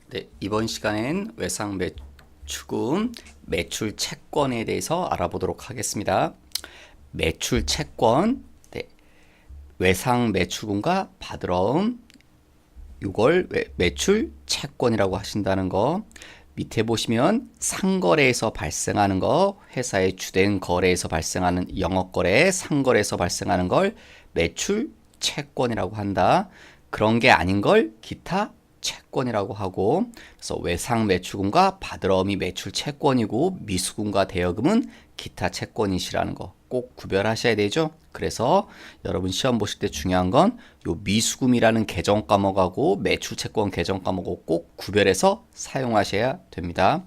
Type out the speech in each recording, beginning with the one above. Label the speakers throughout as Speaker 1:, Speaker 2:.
Speaker 1: 네, 이번 시간엔 외상 매출금 매출 채권에 대해서 알아보도록 하겠습니다. 매출 채권, 네, 외상 매출금과 받으러움, 이걸 매출 채권이라고 하신다는 거. 밑에 보시면 상거래에서 발생하는 거, 회사의 주된 거래에서 발생하는 영업거래, 상거래에서 발생하는 걸 매출 채권이라고 한다. 그런 게 아닌 걸 기타 채권이라고 하고, 그래서 외상 매출금과 받으러움이 매출 채권이고 미수금과 대여금은 기타 채권이시라는 거 꼭 구별하셔야 되죠. 그래서 여러분 시험 보실 때 중요한 건 요 미수금이라는 계정 과목하고 매출 채권 계정 과목을 꼭 구별해서 사용하셔야 됩니다.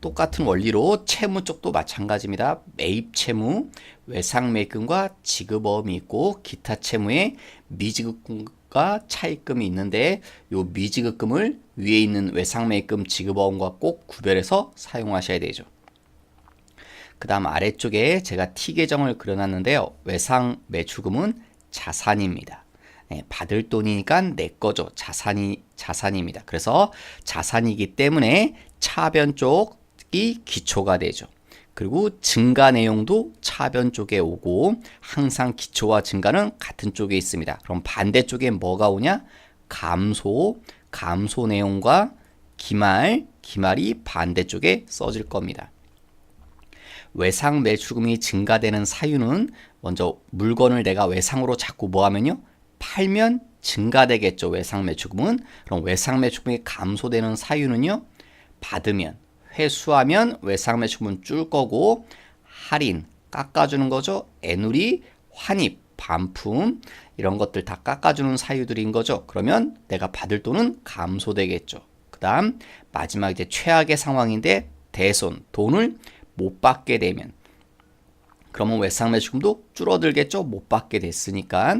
Speaker 1: 똑같은 원리로 채무 쪽도 마찬가지입니다. 매입 채무, 외상 매입금과 지급어음이 있고 기타 채무에 미지급금과 차입금이 있는데 요 미지급금을 위에 있는 외상 매입금 지급어음과 꼭 구별해서 사용하셔야 되죠. 그 다음 아래쪽에 제가 T 계정을 그려놨는데요. 외상 매출금은 자산입니다. 네, 받을 돈이니까 내 거죠. 자산입니다. 그래서 자산이기 때문에 차변 쪽이 기초가 되죠. 그리고 증가 내용도 차변 쪽에 오고 항상 기초와 증가는 같은 쪽에 있습니다. 그럼 반대쪽에 뭐가 오냐? 감소 내용과 기말이 반대쪽에 써질 겁니다. 외상 매출금이 증가되는 사유는 먼저 물건을 내가 외상으로 자꾸 뭐 하면요? 팔면 증가되겠죠. 외상 매출금은. 그럼 외상 매출금이 감소되는 사유는요? 받으면, 회수하면 외상 매출금은 줄 거고 할인, 깎아주는 거죠. 애누리, 환입, 반품 이런 것들 다 깎아주는 사유들인 거죠. 그러면 내가 받을 돈은 감소되겠죠. 그 다음 마지막 이제 최악의 상황인데 대손, 돈을 못 받게 되면 그러면 외상 매출금도 줄어들겠죠. 못 받게 됐으니까.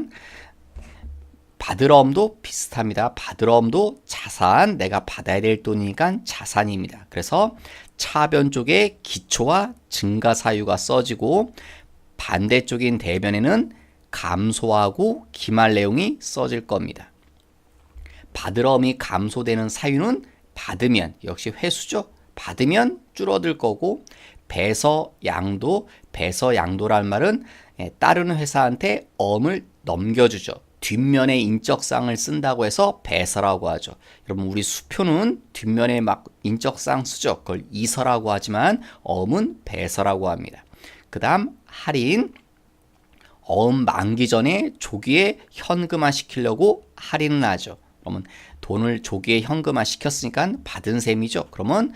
Speaker 1: 받으러움도 비슷합니다. 받으러움도 자산, 내가 받아야 될 돈이니까 자산입니다. 그래서 차변 쪽에 기초와 증가 사유가 써지고 반대쪽인 대변에는 감소하고 기말 내용이 써질 겁니다. 받으러움이 감소되는 사유는 받으면 역시 회수죠. 받으면 줄어들 거고 배서양도라는 말은 따르는 회사한테 엄을 넘겨주죠. 뒷면에 인적사항을 쓴다고 해서 배서라고 하죠. 여러분 우리 수표는 뒷면에 막 인적사항 쓰죠. 그걸 이서라고 하지만 엄은 배서라고 합니다. 그 다음 할인, 어음 만기 전에 조기에 현금화 시키려고 할인을 하죠. 그러면 돈을 조기에 현금화 시켰으니까 받은 셈이죠. 그러면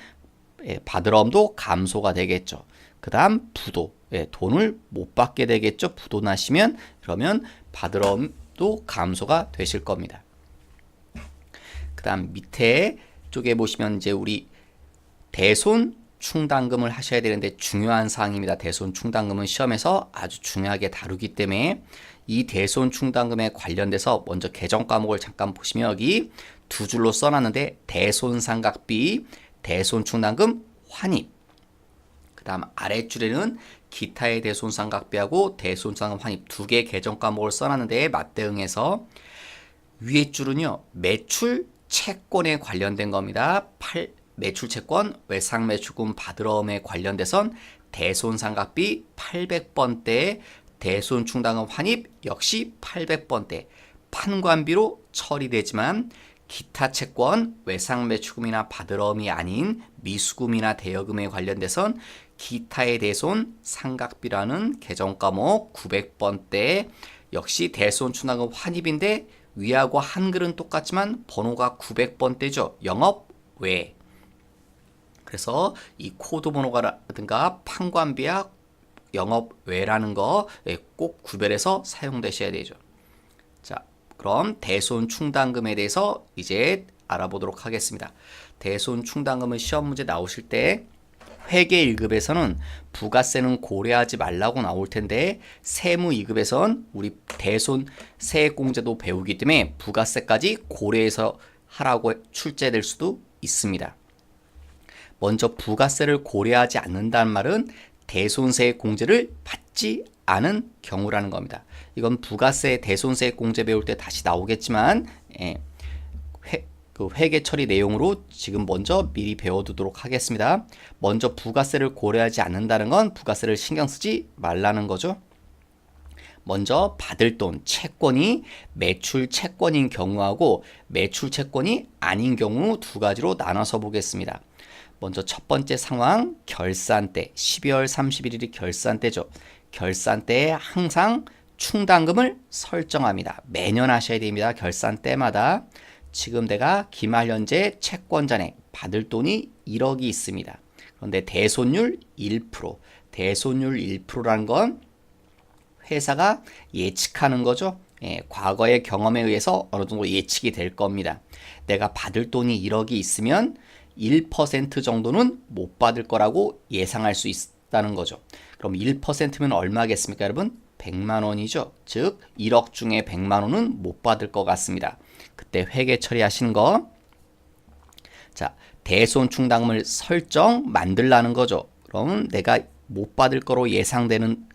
Speaker 1: 받으러움도 감소가 되겠죠. 그 다음 부도, 돈을 못 받게 되겠죠. 부도 나시면 그러면 받으러움도 감소가 되실 겁니다. 그 다음 밑에 쪽에 보시면 이제 우리 대손 충당금을 하셔야 되는데 중요한 사항입니다. 대손 충당금은 시험에서 아주 중요하게 다루기 때문에 이 대손 충당금에 관련돼서 먼저 계정 과목을 잠깐 보시면 여기 두 줄로 써놨는데 대손상각비, 대손충당금 환입. 그 다음 아랫줄에는 기타의 대손상각비하고 대손상금 환입 두 개 계정 과목을 써놨는데 맞대응해서 위에 줄은요 매출 채권에 관련된 겁니다. 매출 채권 외상 매출금 받으러움에 관련돼선 대손상각비 800번대, 대손충당금 환입 역시 800번대 판관비로 처리되지만 기타 채권, 외상 매출금이나 받으러움이 아닌 미수금이나 대여금에 관련돼선 기타의 대손 상각비라는 계정 과목 900번대 역시 대손 충당금 환입인데 위하고 한글은 똑같지만 번호가 900번대죠. 영업 외. 그래서 이 코드 번호가라든가 판관비와 영업 외라는 거 꼭 구별해서 사용되셔야 되죠. 자, 그럼 대손 충당금에 대해서 이제 알아보도록 하겠습니다. 대손 충당금은 시험 문제 나오실 때 회계 1급에서는 부가세는 고려하지 말라고 나올 텐데 세무 2급에선 우리 대손 세액공제도 배우기 때문에 부가세까지 고려해서 하라고 출제될 수도 있습니다. 먼저 부가세를 고려하지 않는다는 말은 대손세액 공제를 받지 않은 경우라는 겁니다. 이건 부가세 대손세액 공제 배울 때 다시 나오겠지만 그 회계 처리 내용으로 지금 먼저 미리 배워두도록 하겠습니다. 먼저 부가세를 고려하지 않는다는 건 부가세를 신경 쓰지 말라는 거죠. 먼저 받을 돈, 채권이 매출 채권인 경우하고 매출 채권이 아닌 경우 두 가지로 나눠서 보겠습니다. 먼저 첫 번째 상황, 결산때, 12월 31일이 결산때죠. 결산때에 항상 충당금을 설정합니다. 매년 하셔야 됩니다. 결산때마다. 지금 내가 기말 현재 채권 잔액 받을 돈이 1억이 있습니다. 그런데 대손율 1%, 대손율 1%라는 건 회사가 예측하는 거죠. 과거의 경험에 의해서 어느 정도 예측이 될 겁니다. 내가 받을 돈이 1억이 있으면 1% 정도는 못 받을 거라고 예상할 수 있다는 거죠. 그럼 1%면 얼마겠습니까, 여러분? 100만 원이죠. 즉 1억 중에 100만 원은 못 받을 것 같습니다. 그때 회계 처리하시는 거. 자, 대손 충당금을 설정 만들라는 거죠. 그럼 내가 못 받을 거로 예상되는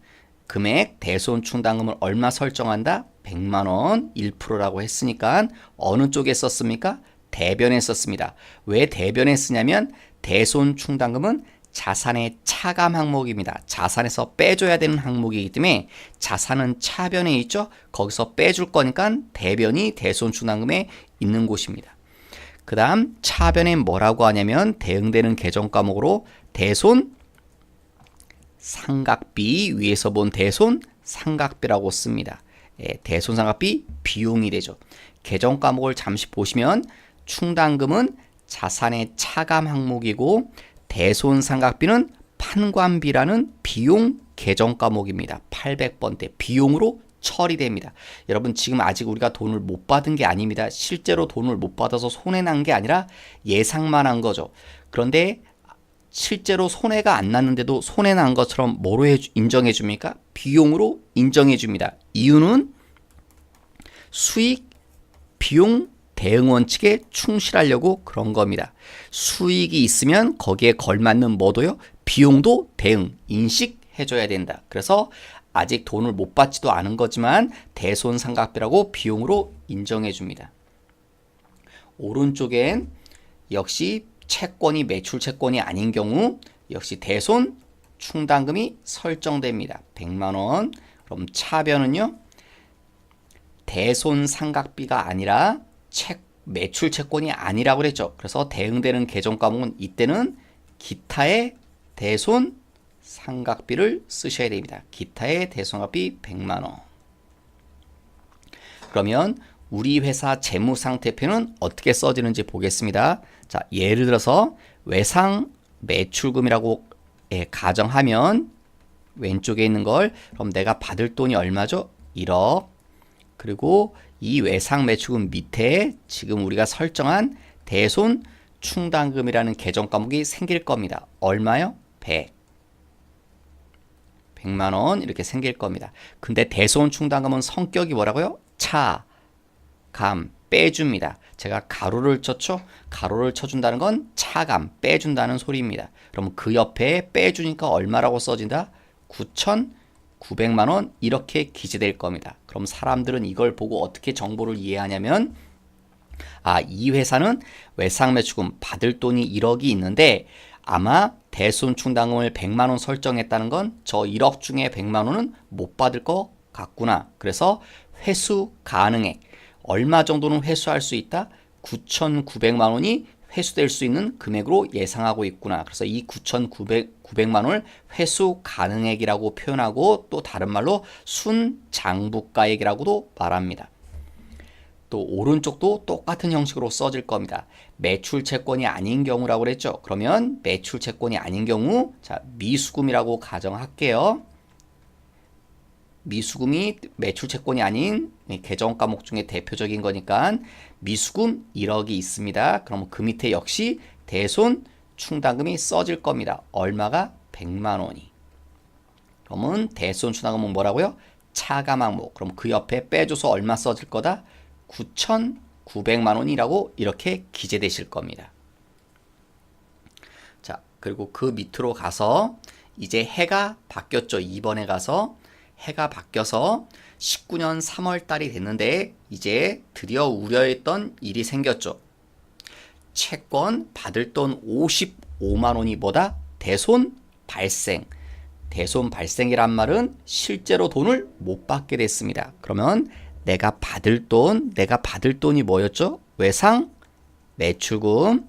Speaker 1: 금액 대손 충당금을 얼마 설정한다? 100만 원 1%라고 했으니까 어느 쪽에 썼습니까? 대변에 썼습니다. 왜 대변에 쓰냐면 대손 충당금은 자산의 차감 항목입니다. 자산에서 빼줘야 되는 항목이기 때문에 자산은 차변에 있죠. 거기서 빼줄 거니까 대변이 대손 충당금에 있는 곳입니다. 그 다음 차변에 뭐라고 하냐면 대응되는 계정 과목으로 대손 상각비, 위에서 본 대손 상각비라고 씁니다. 대손 상각비 비용이 되죠. 계정 과목을 잠시 보시면 충당금은 자산의 차감 항목이고 대손 상각비는 판관비라는 비용 계정 과목입니다. 800번대 비용으로 처리됩니다. 여러분 지금 아직 우리가 돈을 못 받은 게 아닙니다. 실제로 돈을 못 받아서 손해난 게 아니라 예상만 한 거죠. 그런데 실제로 손해가 안 났는데도 손해난 것처럼 뭐로 인정해 줍니까? 비용으로 인정해 줍니다. 이유는 수익, 비용, 대응 원칙에 충실하려고 그런 겁니다. 수익이 있으면 거기에 걸맞는 뭐도요? 비용도 대응, 인식해줘야 된다. 그래서 아직 돈을 못 받지도 않은 거지만 대손 상각비라고 비용으로 인정해 줍니다. 오른쪽엔 역시 채권이 매출 채권이 아닌 경우 역시 대손 충당금이 설정됩니다. 100만 원. 그럼 차변은요? 대손 상각비가 아니라 매출 채권이 아니라고 그랬죠. 그래서 대응되는 계정 과목은 이때는 기타의 대손 상각비를 쓰셔야 됩니다. 기타의 대손 상각비 100만 원. 그러면 우리 회사 재무상태표는 어떻게 써지는지 보겠습니다. 자, 예를 들어서 외상 매출금이라고 가정하면 왼쪽에 있는 걸 그럼 내가 받을 돈이 얼마죠? 1억. 그리고 이 외상 매출금 밑에 지금 우리가 설정한 대손 충당금이라는 계정 과목이 생길 겁니다. 얼마요? 100만 원 이렇게 생길 겁니다. 근데 대손 충당금은 성격이 뭐라고요? 감 빼줍니다. 제가 가로를 쳤죠? 가로를 쳐준다는 건 차감 빼준다는 소리입니다. 그럼 그 옆에 빼주니까 얼마라고 써진다? 9,900만 원 이렇게 기재될 겁니다. 그럼 사람들은 이걸 보고 어떻게 정보를 이해하냐면 이 회사는 외상매출금 받을 돈이 1억이 있는데 아마 대손 충당금을 100만 원 설정했다는 건 저 1억 중에 100만 원은 못 받을 것 같구나. 그래서 회수 가능액 얼마 정도는 회수할 수 있다? 9,900만 원이 회수될 수 있는 금액으로 예상하고 있구나. 그래서 이 9,900만 원을 회수 가능액이라고 표현하고 또 다른 말로 순장부가액이라고도 말합니다. 또 오른쪽도 똑같은 형식으로 써질 겁니다. 매출 채권이 아닌 경우라고 그랬죠. 그러면 매출 채권이 아닌 경우 자 미수금이라고 가정할게요. 미수금이 매출 채권이 아닌 계정 과목 중에 대표적인 거니까 미수금 1억이 있습니다. 그럼 그 밑에 역시 대손 충당금이 써질 겁니다. 얼마가? 100만 원이. 그러면 대손 충당금은 뭐라고요? 차감 항목. 그럼 그 옆에 빼줘서 얼마 써질 거다? 9,900만 원이라고 이렇게 기재되실 겁니다. 자, 그리고 그 밑으로 가서 이제 해가 바뀌었죠. 2번에 가서 해가 바뀌어서 19년 3월 달이 됐는데 이제 드디어 우려했던 일이 생겼죠. 채권 받을 돈 55만 원이 뭐다? 대손 발생. 대손 발생이란 말은 실제로 돈을 못 받게 됐습니다. 그러면 내가 받을 돈이 뭐였죠? 외상 매출금.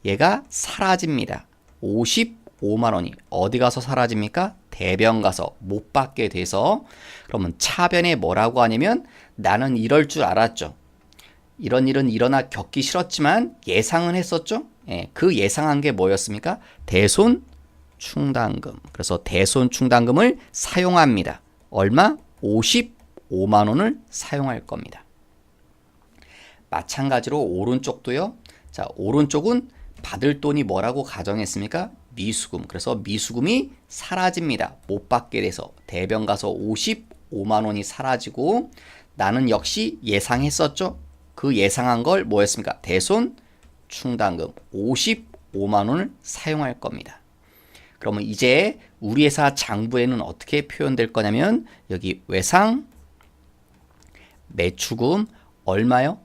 Speaker 1: 얘가 사라집니다. 55만 원이 어디 가서 사라집니까? 대변 가서 못 받게 돼서. 그러면 차변에 뭐라고 하냐면 나는 이럴 줄 알았죠. 이런 일은 일어나 겪기 싫었지만 예상은 했었죠. 예, 그 예상한 게 뭐였습니까? 대손 충당금. 그래서 대손 충당금을 사용합니다. 얼마? 55만 원을 사용할 겁니다. 마찬가지로 오른쪽도요. 자, 오른쪽은 받을 돈이 뭐라고 가정했습니까? 미수금. 그래서 미수금이 사라집니다. 못 받게 돼서 대변 가서 55만 원이 사라지고 나는 역시 예상했었죠. 그 예상한 걸 뭐였습니까? 대손 충당금 55만 원을 사용할 겁니다. 그러면 이제 우리 회사 장부에는 어떻게 표현될 거냐면 여기 외상 매출금 얼마요?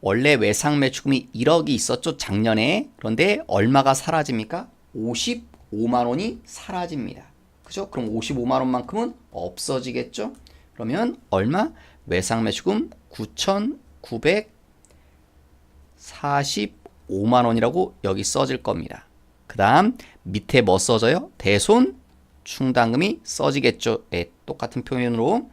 Speaker 1: 원래 외상 매출금이 1억이 있었죠, 작년에. 그런데 얼마가 사라집니까? 55만 원이 사라집니다. 그죠? 그럼 55만 원만큼은 없어지겠죠? 그러면 얼마? 외상 매출금 9,945만 원이라고 여기 써질 겁니다. 그 다음 밑에 뭐 써져요? 대손 충당금이 써지겠죠. 네, 똑같은 표현으로.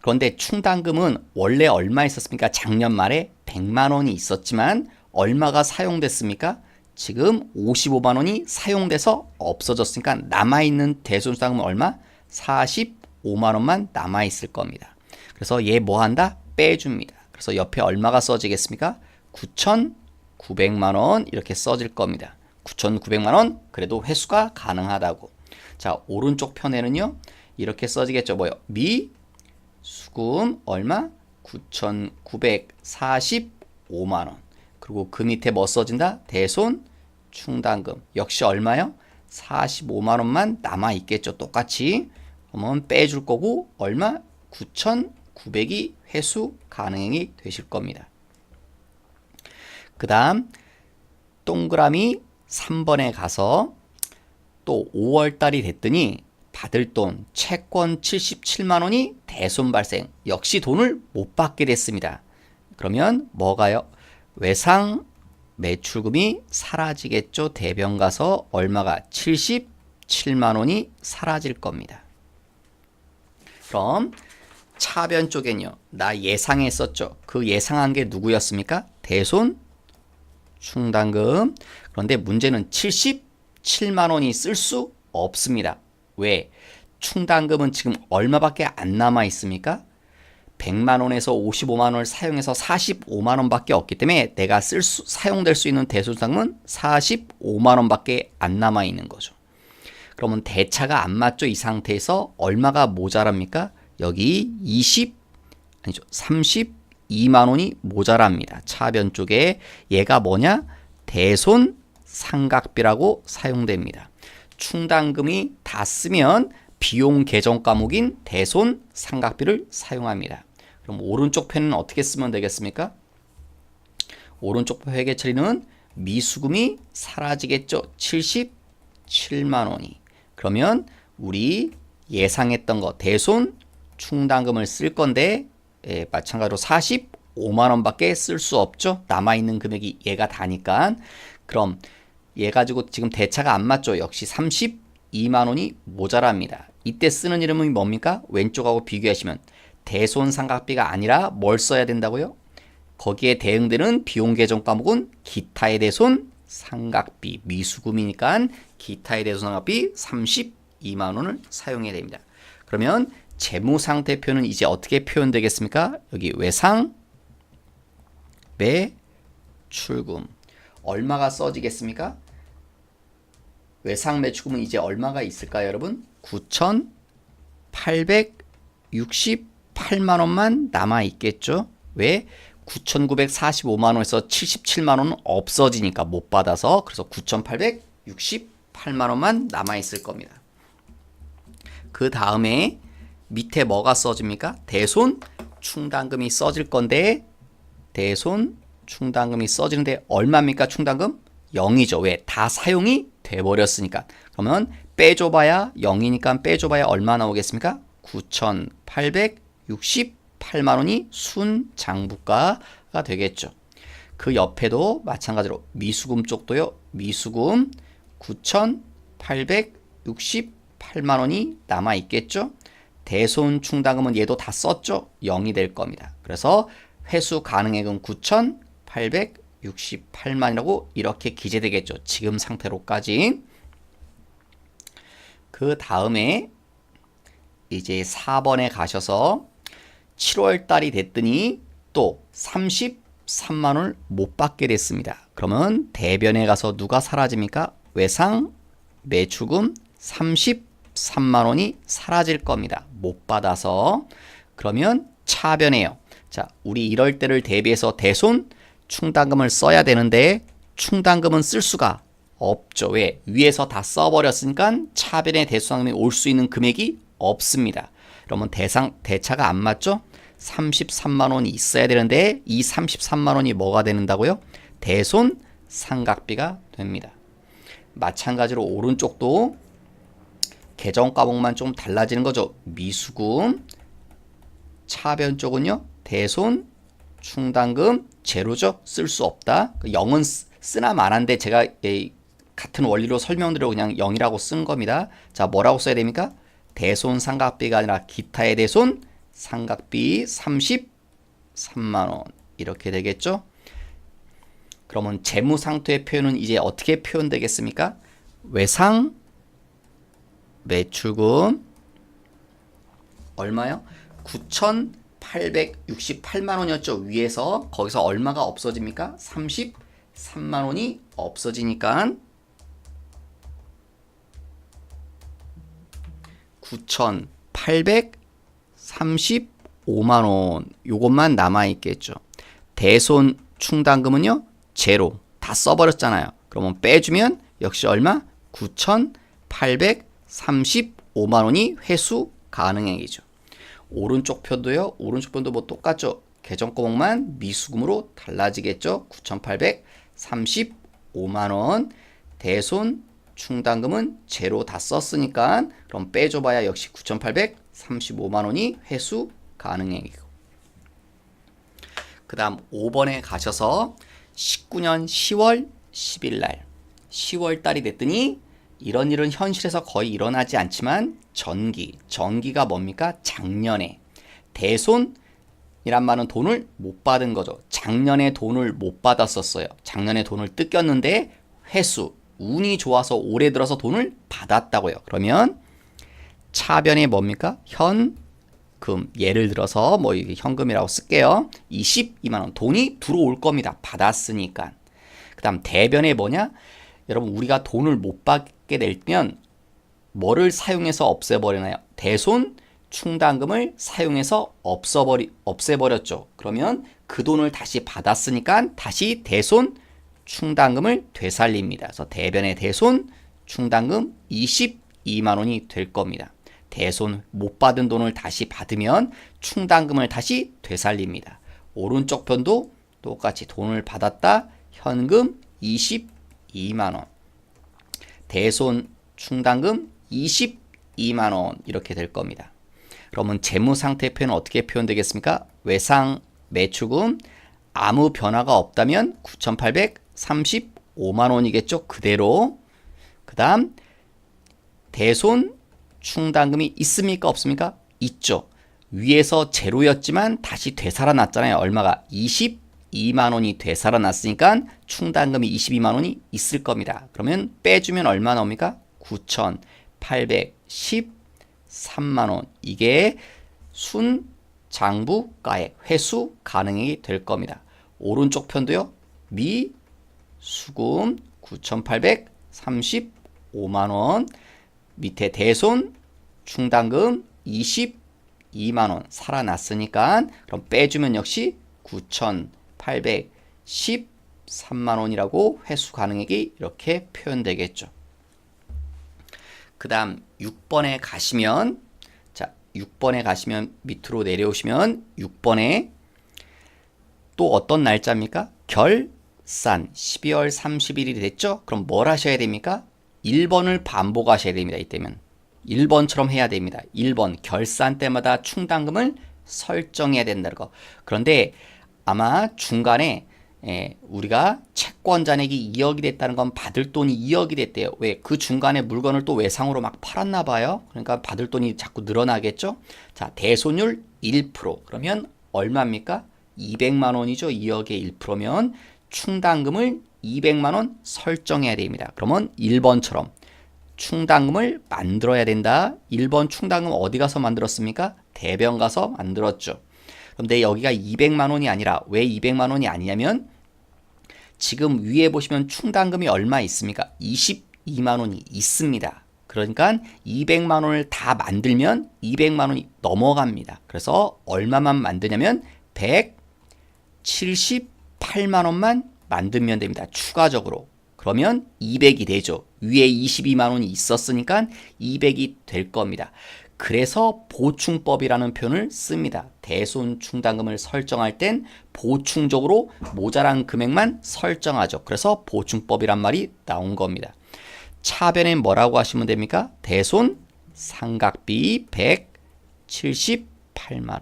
Speaker 1: 그런데 충당금은 원래 얼마 있었습니까? 작년 말에 100만 원이 있었지만 얼마가 사용됐습니까? 지금 55만 원이 사용돼서 없어졌으니까 남아있는 대손 충당금은 얼마? 45만 원만 남아있을 겁니다. 그래서 얘 뭐 한다? 빼줍니다. 그래서 옆에 얼마가 써지겠습니까? 9,900만 원 이렇게 써질 겁니다. 9,900만 원 그래도 회수가 가능하다고. 자, 오른쪽 편에는요. 이렇게 써지겠죠. 뭐요? 미수금 얼마? 9,945만 원. 그리고 그 밑에 뭐 써진다? 대손 충당금. 역시 얼마요? 45만 원만 남아 있겠죠. 똑같이. 그러면 빼줄 거고 얼마? 9,900이 회수 가능이 되실 겁니다. 그 다음 동그라미 3번에 가서 또 5월달이 됐더니 받을 돈 채권 77만 원이 대손 발생. 역시 돈을 못 받게 됐습니다. 그러면 뭐가요? 외상 매출금이 사라지겠죠. 대변 가서 얼마가 77만 원이 사라질 겁니다. 그럼 차변 쪽엔요. 나 예상했었죠. 그 예상한 게 누구였습니까? 대손 충당금. 그런데 문제는 77만 원이 쓸 수 없습니다. 왜? 충당금은 지금 얼마밖에 안 남아 있습니까? 100만 원에서 55만 원을 사용해서 45만 원밖에 없기 때문에 내가 사용될 수 있는 대손 충당금은 45만 원밖에 안 남아 있는 거죠. 그러면 대차가 안 맞죠? 이 상태에서 얼마가 모자랍니까? 여기 32만 원이 모자랍니다. 차변 쪽에 얘가 뭐냐? 대손 상각비라고 사용됩니다. 충당금이 다 쓰면 비용 계정 과목인 대손 상각비를 사용합니다. 그럼 오른쪽 편은 어떻게 쓰면 되겠습니까? 오른쪽 회계 처리는 미수금이 사라지겠죠. 77만 원이. 그러면 우리 예상했던 거 대손 충당금을 쓸 건데 마찬가지로 45만 원밖에 쓸 수 없죠. 남아있는 금액이 얘가 다니까. 그럼 얘 가지고 지금 대차가 안 맞죠. 역시 32만 원이 모자랍니다. 이때 쓰는 이름이 뭡니까? 왼쪽하고 비교하시면 대손 상각비가 아니라 뭘 써야 된다고요? 거기에 대응되는 비용 계정 과목은 기타의 대손 상각비, 미수금이니까 기타의 대손 상각비 32만 원을 사용해야 됩니다. 그러면 재무상태표는 이제 어떻게 표현되겠습니까? 여기 외상 매출금 얼마가 써지겠습니까? 외상 매출금은 이제 얼마가 있을까요, 여러분? 9,868만 원만 남아 있겠죠? 왜? 9,945만 원에서 77만 원은 없어지니까 못 받아서. 그래서 9,868만 원만 남아 있을 겁니다. 그 다음에 밑에 뭐가 써집니까? 대손 충당금이 써질 건데 대손 충당금이 써지는데 얼마입니까? 충당금? 0이죠. 왜? 다 사용이 돼버렸으니까. 그러면 빼줘봐야 0이니까 빼줘봐야 얼마 나오겠습니까? 9,868만 원이 순장부가가 되겠죠. 그 옆에도 마찬가지로 미수금 쪽도요. 미수금 9,868만 원이 남아 있겠죠. 대손 충당금은 얘도 다 썼죠. 0이 될 겁니다. 그래서 회수 가능액은 9,868만이라고 이렇게 기재되겠죠. 지금 상태로까지. 그 다음에 이제 4번에 가셔서 7월 달이 됐더니 또 33만 원을 못 받게 됐습니다. 그러면 대변에 가서 누가 사라집니까? 외상 매출금 33만 원이 사라질 겁니다. 못 받아서. 그러면 차변에요. 자, 우리 이럴 때를 대비해서 대손 충당금을 써야 되는데 충당금은 쓸 수가 없죠. 왜? 위에서 다 써버렸으니까 차변에 대수상금이 올 수 있는 금액이 없습니다. 그러면 대차가 안 맞죠? 33만 원이 있어야 되는데 이 33만 원이 뭐가 되는다고요? 대손 상각비가 됩니다. 마찬가지로 오른쪽도 계정 과목만 좀 달라지는 거죠. 미수금 차변 쪽은요. 대손 충당금 제로죠. 쓸 수 없다. 0은 쓰나 마나인데 제가 같은 원리로 설명드리고 그냥 0이라고 쓴 겁니다. 자, 뭐라고 써야 됩니까? 대손 상각비가 아니라 기타의 대손 상각비 33만 원 이렇게 되겠죠. 그러면 재무상태의 표현은 이제 어떻게 표현되겠습니까? 외상 매출금 얼마요? 9,868만 원이었죠. 위에서 거기서 얼마가 없어집니까? 33만 원이 없어지니까 9,835만 원 요것만 남아 있겠죠. 대손 충당금은요. 제로 다 써버렸잖아요. 그러면 빼주면 역시 얼마? 9,835만 원이 회수 가능액이죠. 오른쪽 편도요. 오른쪽 편도 뭐 똑같죠. 계정 과목만 미수금으로 달라지겠죠. 9,835만 원. 대손 충당금은 제로 다 썼으니까 그럼 빼줘봐야 역시 9,835만 원이 회수 가능액이고. 그 다음 5번에 가셔서 19년 10월 10일 날 10월 달이 됐더니 이런 일은 현실에서 거의 일어나지 않지만 전기가 뭡니까? 작년에 대손이란 말은 돈을 못 받은 거죠. 작년에 돈을 못 받았었어요. 작년에 돈을 뜯겼는데 회수 운이 좋아서 올해 들어서 돈을 받았다고요. 그러면 차변에 뭡니까? 현금 예를 들어서 뭐 이게 현금이라고 쓸게요. 22만 원 돈이 들어올 겁니다. 받았으니까. 그 다음 대변에 뭐냐? 여러분 우리가 돈을 못 받게 되면 뭐를 사용해서 없애버리나요? 대손 충당금을 사용해서 없애버렸죠. 그러면 그 돈을 다시 받았으니까 다시 대손 충당금을 되살립니다. 그래서 대변의 대손 충당금 22만 원이 될 겁니다. 대손 못 받은 돈을 다시 받으면 충당금을 다시 되살립니다. 오른쪽 편도 똑같이 돈을 받았다. 현금 22만 원. 대손 충당금 22만 원 이렇게 될 겁니다. 그러면 재무상태 표현은 어떻게 표현되겠습니까? 외상 매출금 아무 변화가 없다면 9,835만 원이겠죠. 그대로. 그 다음 대손 충당금이 있습니까? 없습니까? 있죠. 위에서 제로였지만 다시 되살아났잖아요. 얼마가? 22만 원이 되살아났으니까 충당금이 22만 원이 있을 겁니다. 그러면 빼주면 얼마 나옵니까? 9,813만 원. 이게 순장부가액 회수 가능이 될 겁니다. 오른쪽 편도요. 미수금 9,835만 원. 밑에 대손 충당금 22만 원 살아났으니까 그럼 빼주면 역시 9,813만 원이라고 회수 가능액이 이렇게 표현되겠죠. 그 다음 6번에 가시면 자 6번에 가시면 밑으로 내려오시면 6번에 또 어떤 날짜입니까? 결산 12월 30일이 됐죠? 그럼 뭘 하셔야 됩니까? 1번을 반복하셔야 됩니다. 이때면 1번처럼 해야 됩니다. 1번 결산 때마다 충당금을 설정해야 된다는 거. 그런데 아마 중간에 우리가 채권 잔액이 2억이 됐다는 건 받을 돈이 2억이 됐대요. 왜? 그 중간에 물건을 또 외상으로 막 팔았나 봐요. 그러니까 받을 돈이 자꾸 늘어나겠죠. 자, 대손율 1%. 그러면 얼마입니까? 200만 원이죠. 2억의 1%면 충당금을 200만 원 설정해야 됩니다. 그러면 1번처럼 충당금을 만들어야 된다. 1번 충당금 어디 가서 만들었습니까? 대변 가서 만들었죠. 그런데 여기가 200만 원이 아니라 왜 200만 원이 아니냐면 지금 위에 보시면 충당금이 얼마 있습니까? 22만 원이 있습니다. 그러니까 200만 원을 다 만들면 200만 원이 넘어갑니다. 그래서 얼마만 만드냐면 178만 원만 만들면 됩니다. 추가적으로. 그러면 200이 되죠. 위에 22만 원이 있었으니까 200이 될 겁니다. 그래서 보충법이라는 표현을 씁니다. 대손 충당금을 설정할 땐 보충적으로 모자란 금액만 설정하죠. 그래서 보충법이란 말이 나온 겁니다. 차변에 뭐라고 하시면 됩니까? 대손 상각비 178만 원.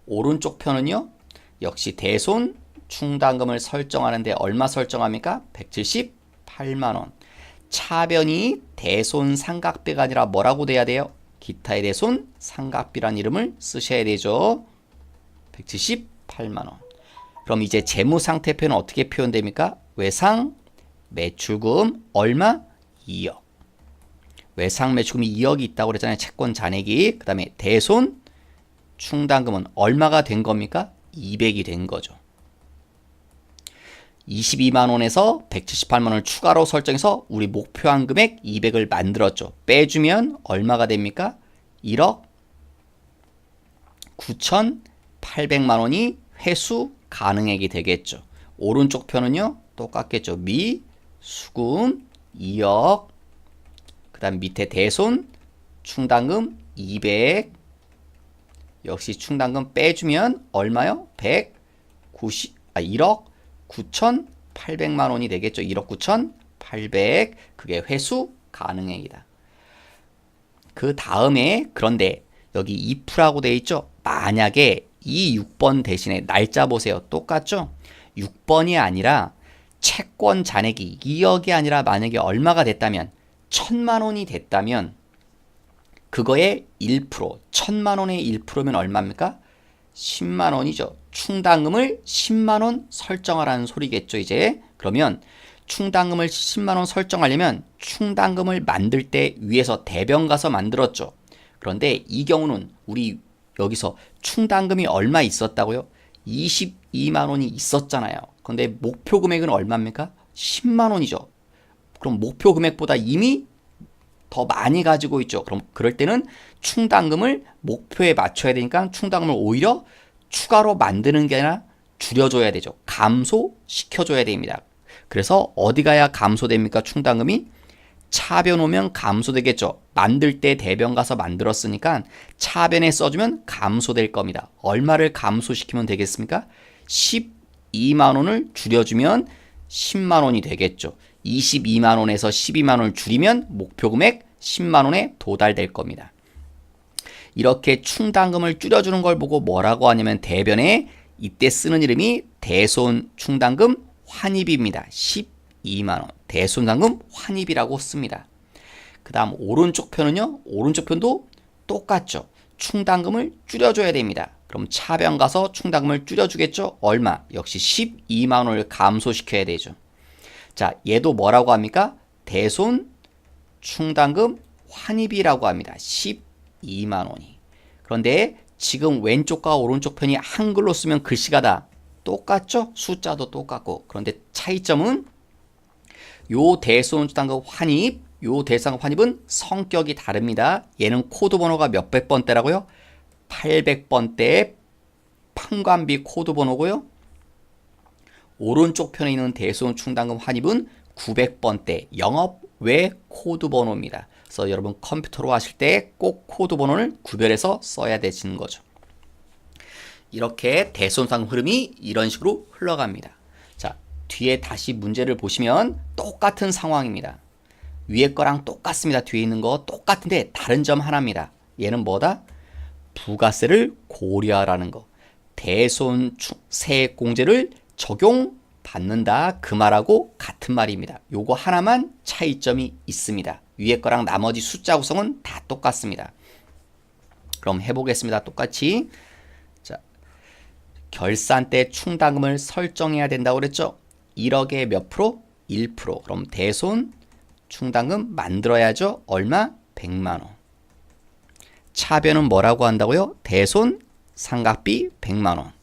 Speaker 1: 오른쪽 편은요. 역시 대손 충당금을 설정하는데 얼마 설정합니까? 178만 원. 차변이 대손 상각비가 아니라 뭐라고 돼야 돼요? 기타의 대손 상각비란 이름을 쓰셔야 되죠. 178만 원. 그럼 이제 재무상태표는 어떻게 표현됩니까? 외상 매출금 얼마? 2억. 외상 매출금이 2억이 있다고 그랬잖아요. 채권 잔액이. 그 다음에 대손 충당금은 얼마가 된 겁니까? 200이 된 거죠. 22만 원에서 178만 원을 추가로 설정해서 우리 목표한 금액 200을 만들었죠. 빼주면 얼마가 됩니까? 1억 9,800만 원이 회수 가능액이 되겠죠. 오른쪽 편은요. 똑같겠죠. 미, 수금 2억 그 다음 밑에 대손 충당금 200 역시 충당금 빼주면 얼마요? 1억 9,800만 원이 되겠죠. 1억 9,800 그게 회수 가능액이다. 그 다음에 그런데 여기 if라고 되어 있죠. 만약에 이 6번 대신에 날짜 보세요. 똑같죠? 6번이 아니라 채권 잔액이 2억이 아니라 만약에 얼마가 됐다면 1,000만 원이 됐다면 그거의 1% 1,000만 원의 1%면 얼마입니까? 10만 원이죠. 충당금을 10만 원 설정하라는 소리겠죠, 이제. 그러면 충당금을 10만 원 설정하려면 충당금을 만들 때 위에서 대변 가서 만들었죠. 그런데 이 경우는 우리 여기서 충당금이 얼마 있었다고요? 22만 원이 있었잖아요. 그런데 목표 금액은 얼마입니까? 10만 원이죠. 그럼 목표 금액보다 이미 더 많이 가지고 있죠. 그럼 그럴 때는 충당금을 목표에 맞춰야 되니까 충당금을 오히려 추가로 만드는 게 아니라 줄여줘야 되죠. 감소시켜줘야 됩니다. 그래서 어디 가야 감소됩니까? 충당금이? 차변 오면 감소되겠죠. 만들 때 대변 가서 만들었으니까 차변에 써주면 감소될 겁니다. 얼마를 감소시키면 되겠습니까? 12만 원을 줄여주면 10만 원이 되겠죠. 22만 원에서 12만 원을 줄이면 목표 금액 10만 원에 도달될 겁니다. 이렇게 충당금을 줄여주는 걸 보고 뭐라고 하냐면 대변에 이때 쓰는 이름이 대손 충당금 환입입니다. 12만 원. 대손당금 환입이라고 씁니다. 그 다음 오른쪽 편은요. 오른쪽 편도 똑같죠. 충당금을 줄여줘야 됩니다. 그럼 차변 가서 충당금을 줄여주겠죠. 얼마? 역시 12만 원을 감소시켜야 되죠. 자, 얘도 뭐라고 합니까? 대손 충당금 환입이라고 합니다. 12만 원이. 그런데 지금 왼쪽과 오른쪽 편이 한글로 쓰면 글씨가 다 똑같죠? 숫자도 똑같고. 그런데 차이점은 요 대손 충당금 환입, 요 대손 환입은 성격이 다릅니다. 얘는 코드 번호가 몇백 번대라고요? 800번대의 판관비 코드 번호고요. 오른쪽 편에 있는 대손 충당금 환입은 900번대 영업 외 코드 번호입니다. 그래서 여러분 컴퓨터로 하실 때 꼭 코드 번호를 구별해서 써야 되시는 거죠. 이렇게 대손상 흐름이 이런 식으로 흘러갑니다. 자, 뒤에 다시 문제를 보시면 똑같은 상황입니다. 위에 거랑 똑같습니다. 뒤에 있는 거 똑같은데 다른 점 하나입니다. 얘는 뭐다? 부가세를 고려하라는 거. 대손세액공제를 적용받는다. 그 말하고 같은 말입니다. 요거 하나만 차이점이 있습니다. 위에 거랑 나머지 숫자 구성은 다 똑같습니다. 그럼 해보겠습니다. 똑같이. 자, 결산 때 충당금을 설정해야 된다고 그랬죠? 1억에 몇 프로? 1%. 그럼 대손 충당금 만들어야죠. 얼마? 100만 원. 차변은 뭐라고 한다고요? 대손 상각비 100만 원.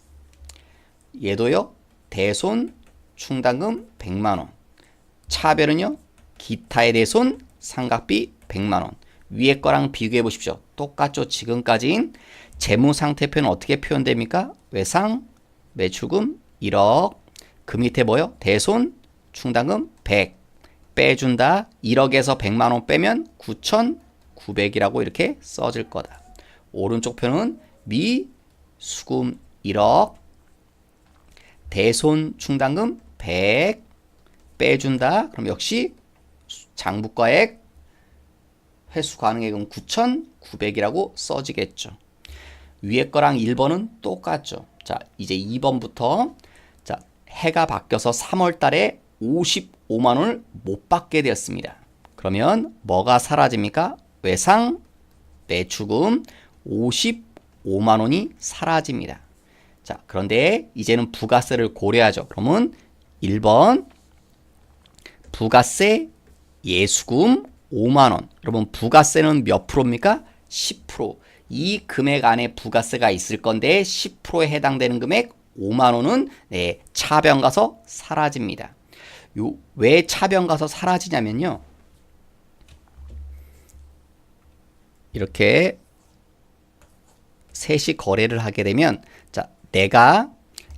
Speaker 1: 얘도요. 대손 충당금 100만 원. 차변은요. 기타의 대손 상각비 100만 원. 위에 거랑 비교해 보십시오. 똑같죠. 지금까지인 재무상태표는 어떻게 표현됩니까? 외상, 매출금 1억. 그 밑에 뭐요? 대손 충당금 100. 빼준다. 1억에서 100만 원 빼면 9,900이라고 이렇게 써질 거다. 오른쪽 편은 미수금 1억. 대손 충당금 100. 빼준다. 그럼 역시 장부가액 회수 가능액은 9,900이라고 써지겠죠. 위에 거랑 1번은 똑같죠. 자, 이제 2번부터 자, 해가 바뀌어서 3월 달에 55만 원을 못 받게 되었습니다. 그러면 뭐가 사라집니까? 외상, 매출금 55만 원이 사라집니다. 자, 그런데 이제는 부가세를 고려하죠. 그러면 1번 부가세 예수금 5만 원. 여러분 부가세는 몇 프로입니까? 10%. 이 금액 안에 부가세가 있을 건데 10%에 해당되는 금액 5만 원은 네, 차변 가서 사라집니다. 왜 차변 가서 사라지냐면요. 이렇게 셋이 거래를 하게 되면 자, 내가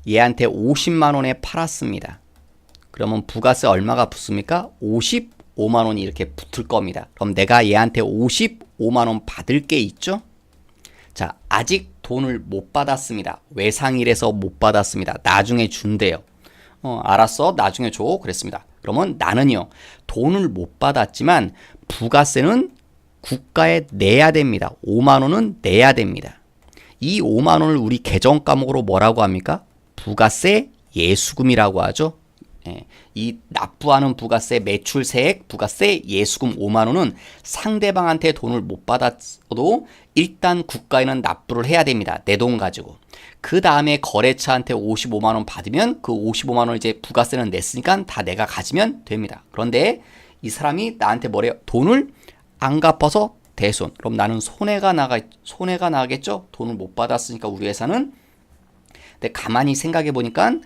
Speaker 1: 얘한테 50만 원에 팔았습니다. 그러면 부가세 얼마가 붙습니까? 55만 원이 이렇게 붙을 겁니다. 그럼 내가 얘한테 55만 원 받을 게 있죠? 자, 아직 돈을 못 받았습니다. 외상이라서 못 받았습니다. 나중에 준대요. 알았어. 나중에 줘. 그랬습니다. 그러면 나는요. 돈을 못 받았지만 부가세는 국가에 내야 됩니다. 5만 원은 내야 됩니다. 이 5만 원을 우리 계정 과목으로 뭐라고 합니까? 부가세 예수금이라고 하죠. 예, 이 납부하는 부가세 매출세액 부가세 예수금 5만 원은 상대방한테 돈을 못 받았어도 일단 국가에는 납부를 해야 됩니다. 내 돈 가지고. 그 다음에 거래처한테 55만 원 받으면 그 55만 원 이제 부가세는 냈으니까 다 내가 가지면 됩니다. 그런데 이 사람이 나한테 뭐래요? 돈을 안 갚아서 대손. 그럼 나는 손해가 나겠죠? 돈을 못 받았으니까 우리 회사는. 근데 가만히 생각해 보니까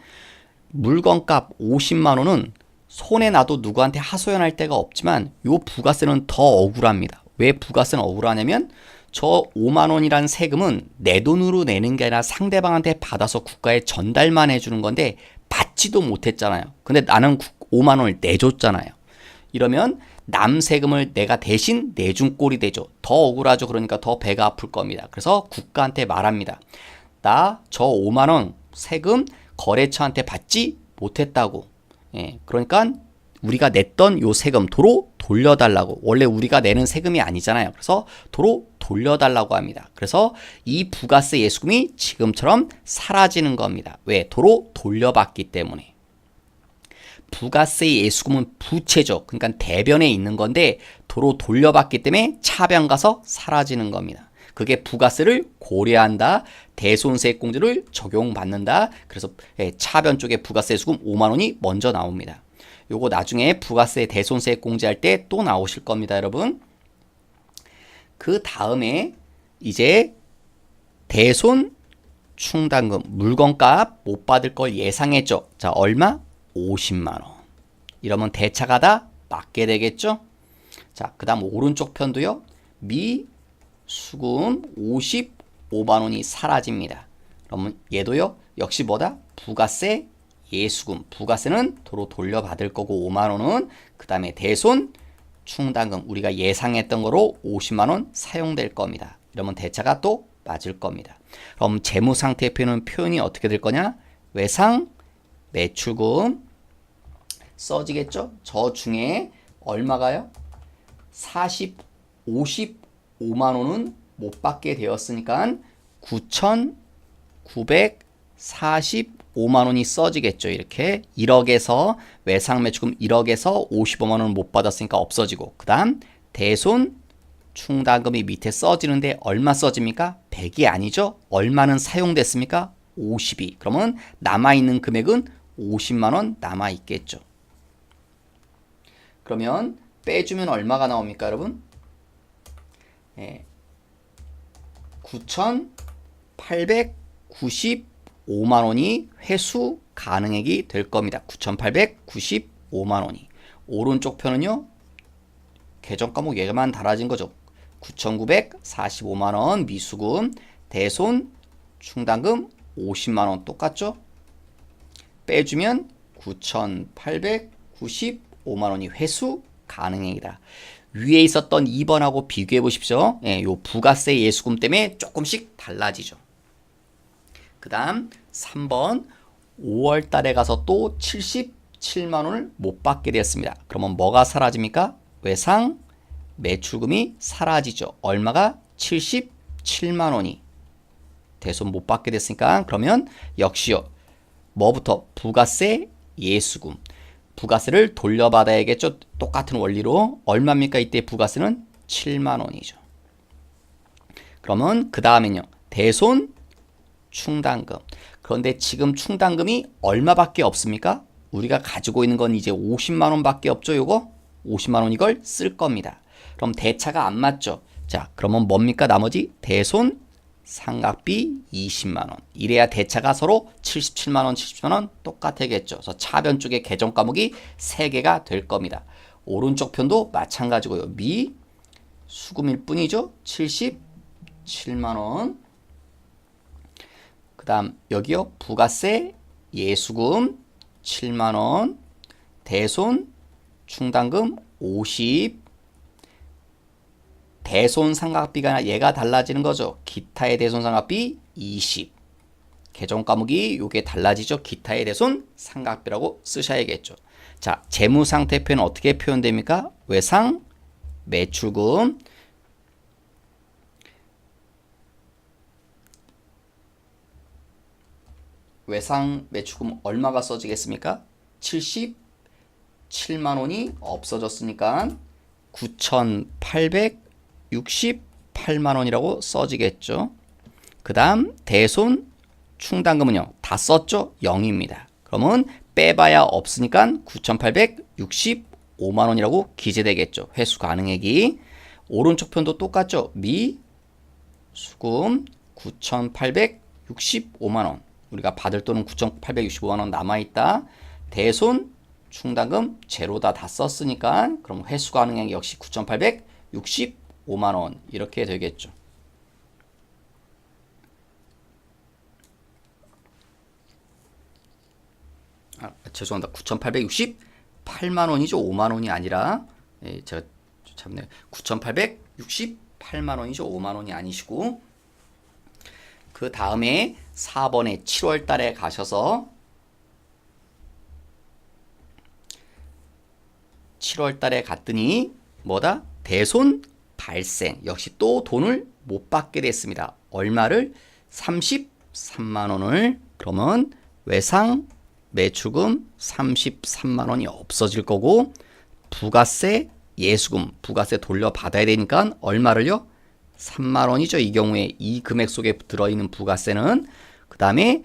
Speaker 1: 물건값 50만 원은 손해 나도 누구한테 하소연할 데가 없지만 요 부가세는 더 억울합니다. 왜 부가세는 억울하냐면 저 5만 원이란 세금은 내 돈으로 내는 게 아니라 상대방한테 받아서 국가에 전달만 해주는 건데 받지도 못했잖아요. 근데 나는 5만 원을 내줬잖아요. 이러면 남 세금을 내가 대신 내준 꼴이 되죠. 더 억울하죠. 그러니까 더 배가 아플 겁니다. 그래서 국가한테 말합니다. 나 저 5만 원 세금 거래처한테 받지 못했다고. 예, 그러니까 우리가 냈던 요 세금 도로 돌려달라고. 원래 우리가 내는 세금이 아니잖아요. 그래서 도로 돌려달라고 합니다. 그래서 이 부가세 예수금이 지금처럼 사라지는 겁니다. 왜? 도로 돌려받기 때문에. 부가세 예수금은 부채죠. 그러니까 대변에 있는 건데 도로 돌려받기 때문에 차변 가서 사라지는 겁니다. 그게 부가세를 고려한다. 대손세액공제를 적용받는다. 그래서 차변 쪽에 부가세 예수금 5만 원이 먼저 나옵니다. 요거 나중에 부가세 대손세액공제 할 때 또 나오실 겁니다, 여러분. 그 다음에 이제 대손 충당금 물건값 못 받을 걸 예상했죠. 자, 얼마? 50만 원. 이러면 대차가 다 맞게 되겠죠? 자, 그 다음 오른쪽 편도요. 미수금 55만 원이 사라집니다. 그러면 얘도요. 역시 뭐다? 부가세 예수금. 부가세는 도로 돌려받을 거고 5만 원은 그 다음에 대손 충당금 우리가 예상했던 거로 50만 원 사용될 겁니다. 이러면 대차가 또 맞을 겁니다. 그럼 재무상태표는 표현이 어떻게 될 거냐? 외상 매출금 써지겠죠? 저 중에 얼마가요? 55만 원은 못 받게 되었으니까 9,945만 원이 써지겠죠. 이렇게 1억에서 외상 매출금 1억에서 55만 원을 못 받았으니까 없어지고, 그 다음 대손 충당금이 밑에 써지는데 얼마 써집니까? 100이 아니죠. 얼마는 사용됐습니까? 50이. 그러면 남아있는 금액은 50만 원 남아있겠죠. 그러면 빼주면 얼마가 나옵니까, 여러분? 9,895만 원이 회수 가능액이 될 겁니다. 9,895만 원이. 오른쪽 편은요, 계정 과목 얘만 달라진 거죠. 9,945만 원 미수금, 대손 충당금 50만 원 똑같죠? 빼주면 9,895만 원이 회수 가능액이다. 위에 있었던 2번하고 비교해 보십시오. 요 부가세 예수금 때문에 조금씩 달라지죠. 그 다음 3번 5월 달에 가서 또 77만 원을 못 받게 되었습니다. 그러면 뭐가 사라집니까? 외상 매출금이 사라지죠. 얼마가? 77만 원이. 대손 못 받게 됐으니까 그러면 역시요. 뭐부터? 부가세 예수금. 부가세를 돌려받아야겠죠. 똑같은 원리로. 얼마입니까? 이때 부가세는 7만 원이죠. 그러면 그 다음엔요. 대손 충당금. 그런데 지금 충당금이 얼마밖에 없습니까? 우리가 가지고 있는 건 이제 50만 원밖에 없죠. 요거 50만 원 이걸 쓸 겁니다. 그럼 대차가 안 맞죠. 자, 그러면 뭡니까? 나머지 대손 상각비 20만 원. 이래야 대차가 서로 77만 원, 77만 원 똑같아겠죠. 그래서 차변 쪽에 계정 과목이 3개가 될 겁니다. 오른쪽 편도 마찬가지고요. 미 수금일 뿐이죠. 77만 원. 그 다음 여기요. 부가세 예수금 7만 원. 대손 충당금 50. 대손 상각비가 얘가 달라지는 거죠. 기타의 대손 상각비 20. 계정 과목이 요게 달라지죠. 기타의 대손 상각비라고 쓰셔야겠죠. 자, 재무상태표는 어떻게 표현됩니까? 외상 매출금. 외상 매출금 얼마가 써지겠습니까? 77만 원이 없어졌으니까 9,868만 원이라고 써지겠죠. 그 다음 대손 충당금은요. 다 썼죠? 0입니다. 그러면 빼봐야 없으니까 9,865만 원이라고 기재되겠죠. 회수 가능액이. 오른쪽 편도 똑같죠? 미 수금 9,865만 원. 우리가 받을 돈은 9,865만 원 남아있다. 대손 충당금 제로다 다 썼으니까 그럼 회수 가능액 역시 9,865만 원 이렇게 되겠죠. 죄송합니다. 9,868만 원이죠. 5만 원이 아니라 제가 참네. 9,868만 원이죠. 5만 원이 아니시고 그 다음에 4번에 7월 달에 가셔서 7월 달에 갔더니 뭐다? 대손 발생. 역시 또 돈을 못 받게 됐습니다. 얼마를? 33만 원을. 그러면 외상 매출금 33만 원이 없어질 거고 부가세 예수금, 부가세 돌려받아야 되니까 얼마를요? 3만 원이죠. 이 경우에 이 금액 속에 들어있는 부가세는. 그 다음에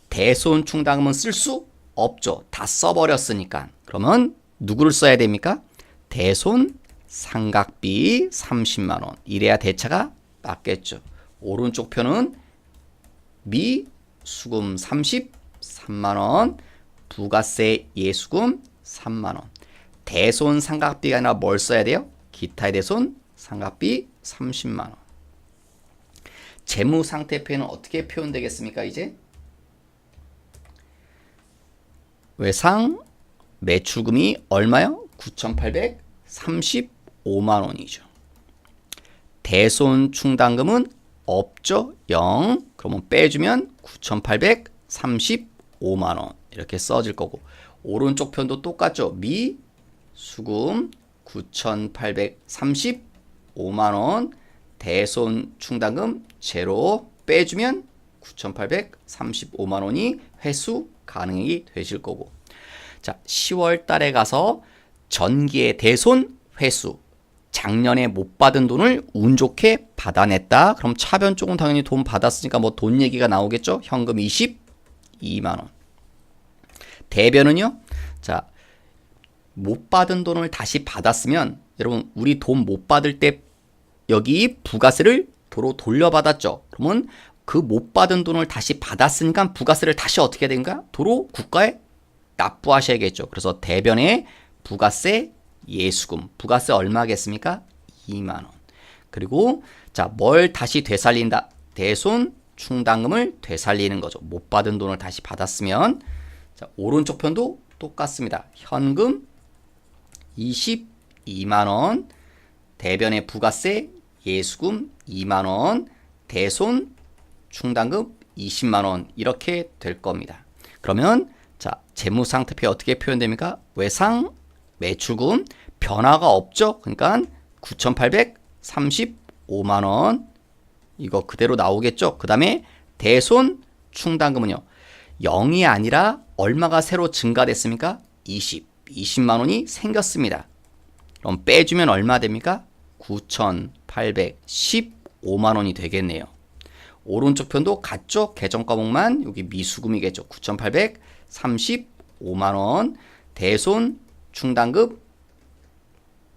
Speaker 1: 대손 충당금은 쓸 수 없죠. 다 써버렸으니까. 그러면 누구를 써야 됩니까? 대손 상각비 30만 원. 이래야 대차가 맞겠죠. 오른쪽 편은 미 수금 33만 원, 부가세 예수금 3만 원. 대손 상각비가 아니라 뭘 써야 돼요? 기타의 대손 상각비 30만 원. 재무상태표는 어떻게 표현되겠습니까? 이제 외상 매출금이 얼마요? 9,835만 원이죠. 대손 충당금은 없죠? 0. 그러면 빼주면 9,835만 원. 이렇게 써질 거고. 오른쪽 편도 똑같죠? 미 수금 9,835만 원. 대손 충당금 제로 빼주면 9,835만 원이 회수 가능이 되실 거고. 자, 10월 달에 가서 전기의 대손 회수. 작년에 못 받은 돈을 운 좋게 받아냈다. 그럼 차변 쪽은 당연히 돈 받았으니까 뭐 돈 얘기가 나오겠죠? 현금 22만 원. 대변은요? 자, 못 받은 돈을 다시 받았으면 여러분 우리 돈 못 받을 때 여기 부가세를 도로 돌려받았죠. 그러면 그 못 받은 돈을 다시 받았으니까 부가세를 다시 어떻게 해야 되는가? 도로 국가에 납부하셔야겠죠. 그래서 대변에 부가세 예수금. 부가세 얼마겠습니까? 2만 원. 그리고 자, 뭘 다시 되살린다? 대손 충당금을 되살리는 거죠. 못 받은 돈을 다시 받았으면 자, 오른쪽 편도 똑같습니다. 현금 22만 원, 대변의 부가세 예수금 2만 원, 대손 충당금 20만 원 이렇게 될 겁니다. 그러면 자, 재무상태표에 어떻게 표현됩니까? 외상 매출금 변화가 없죠. 그러니까 9,835만 원 이거 그대로 나오겠죠. 그 다음에 대손 충당금은요. 0이 아니라 얼마가 새로 증가됐습니까? 20만 원이 생겼습니다. 그럼 빼주면 얼마 됩니까? 9,815만 원이 되겠네요. 오른쪽 편도 같죠? 계정 과목만 여기 미수금이겠죠. 9,835만 원. 대손 충당금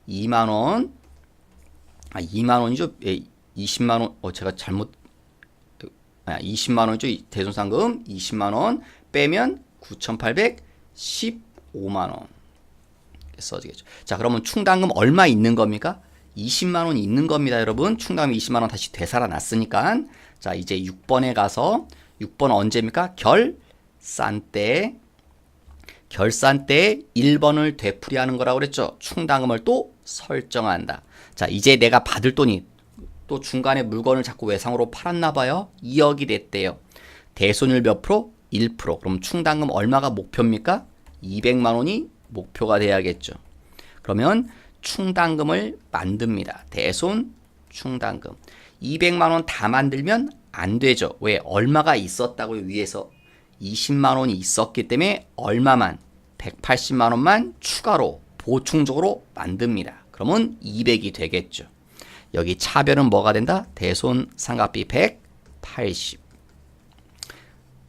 Speaker 1: 2만 원. 2만 원이죠. 20만 원. 제가 잘못 20만 원이죠. 대손 상금 20만 원 빼면 9,815만 원. 써지겠죠. 자, 그러면 충당금 얼마 있는 겁니까? 20만 원 있는 겁니다, 여러분. 충당금 20만 원 다시 되살아났으니까. 자, 이제 6번에 가서 6번 언제입니까? 결산 때 1번을 되풀이하는 거라고 그랬죠. 충당금을 또 설정한다. 자, 이제 내가 받을 돈이 또 중간에 물건을 자꾸 외상으로 팔았나 봐요. 2억이 됐대요. 대손율 몇 프로? 1%. 그럼 충당금 얼마가 목표입니까? 200만 원이 목표가 돼야겠죠. 그러면 충당금을 만듭니다. 대손 충당금. 200만 원 다 만들면 안 되죠. 왜? 얼마가 있었다고요? 위에서 20만 원이 있었기 때문에 얼마만? 180만 원만 추가로 보충적으로 만듭니다. 그러면 200이 되겠죠. 여기 차별은 뭐가 된다? 대손 상각비 180.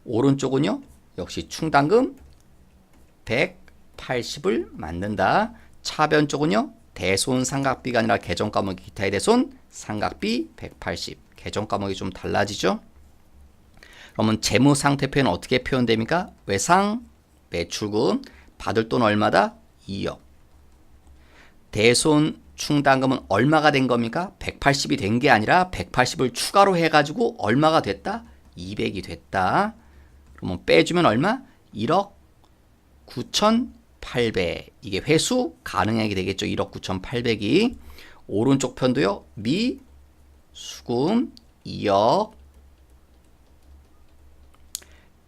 Speaker 1: 오른쪽은요. 역시 충당금 180을 만든다. 차변 쪽은요. 대손 상각비가 아니라 계정 과목 기타의 대손 상각비 180. 계정 과목이 좀 달라지죠. 그러면 재무 상태표는 어떻게 표현됩니까? 외상 매출금 받을 돈 얼마다? 2억. 대손 충당금은 얼마가 된 겁니까? 180이 된 게 아니라 180을 추가로 해가지고 얼마가 됐다? 200이 됐다. 그러면 빼주면 얼마? 1억 9,800. 이게 회수 가능하게 되겠죠. 1억 9,800이. 오른쪽 편도요. 미수금 2억.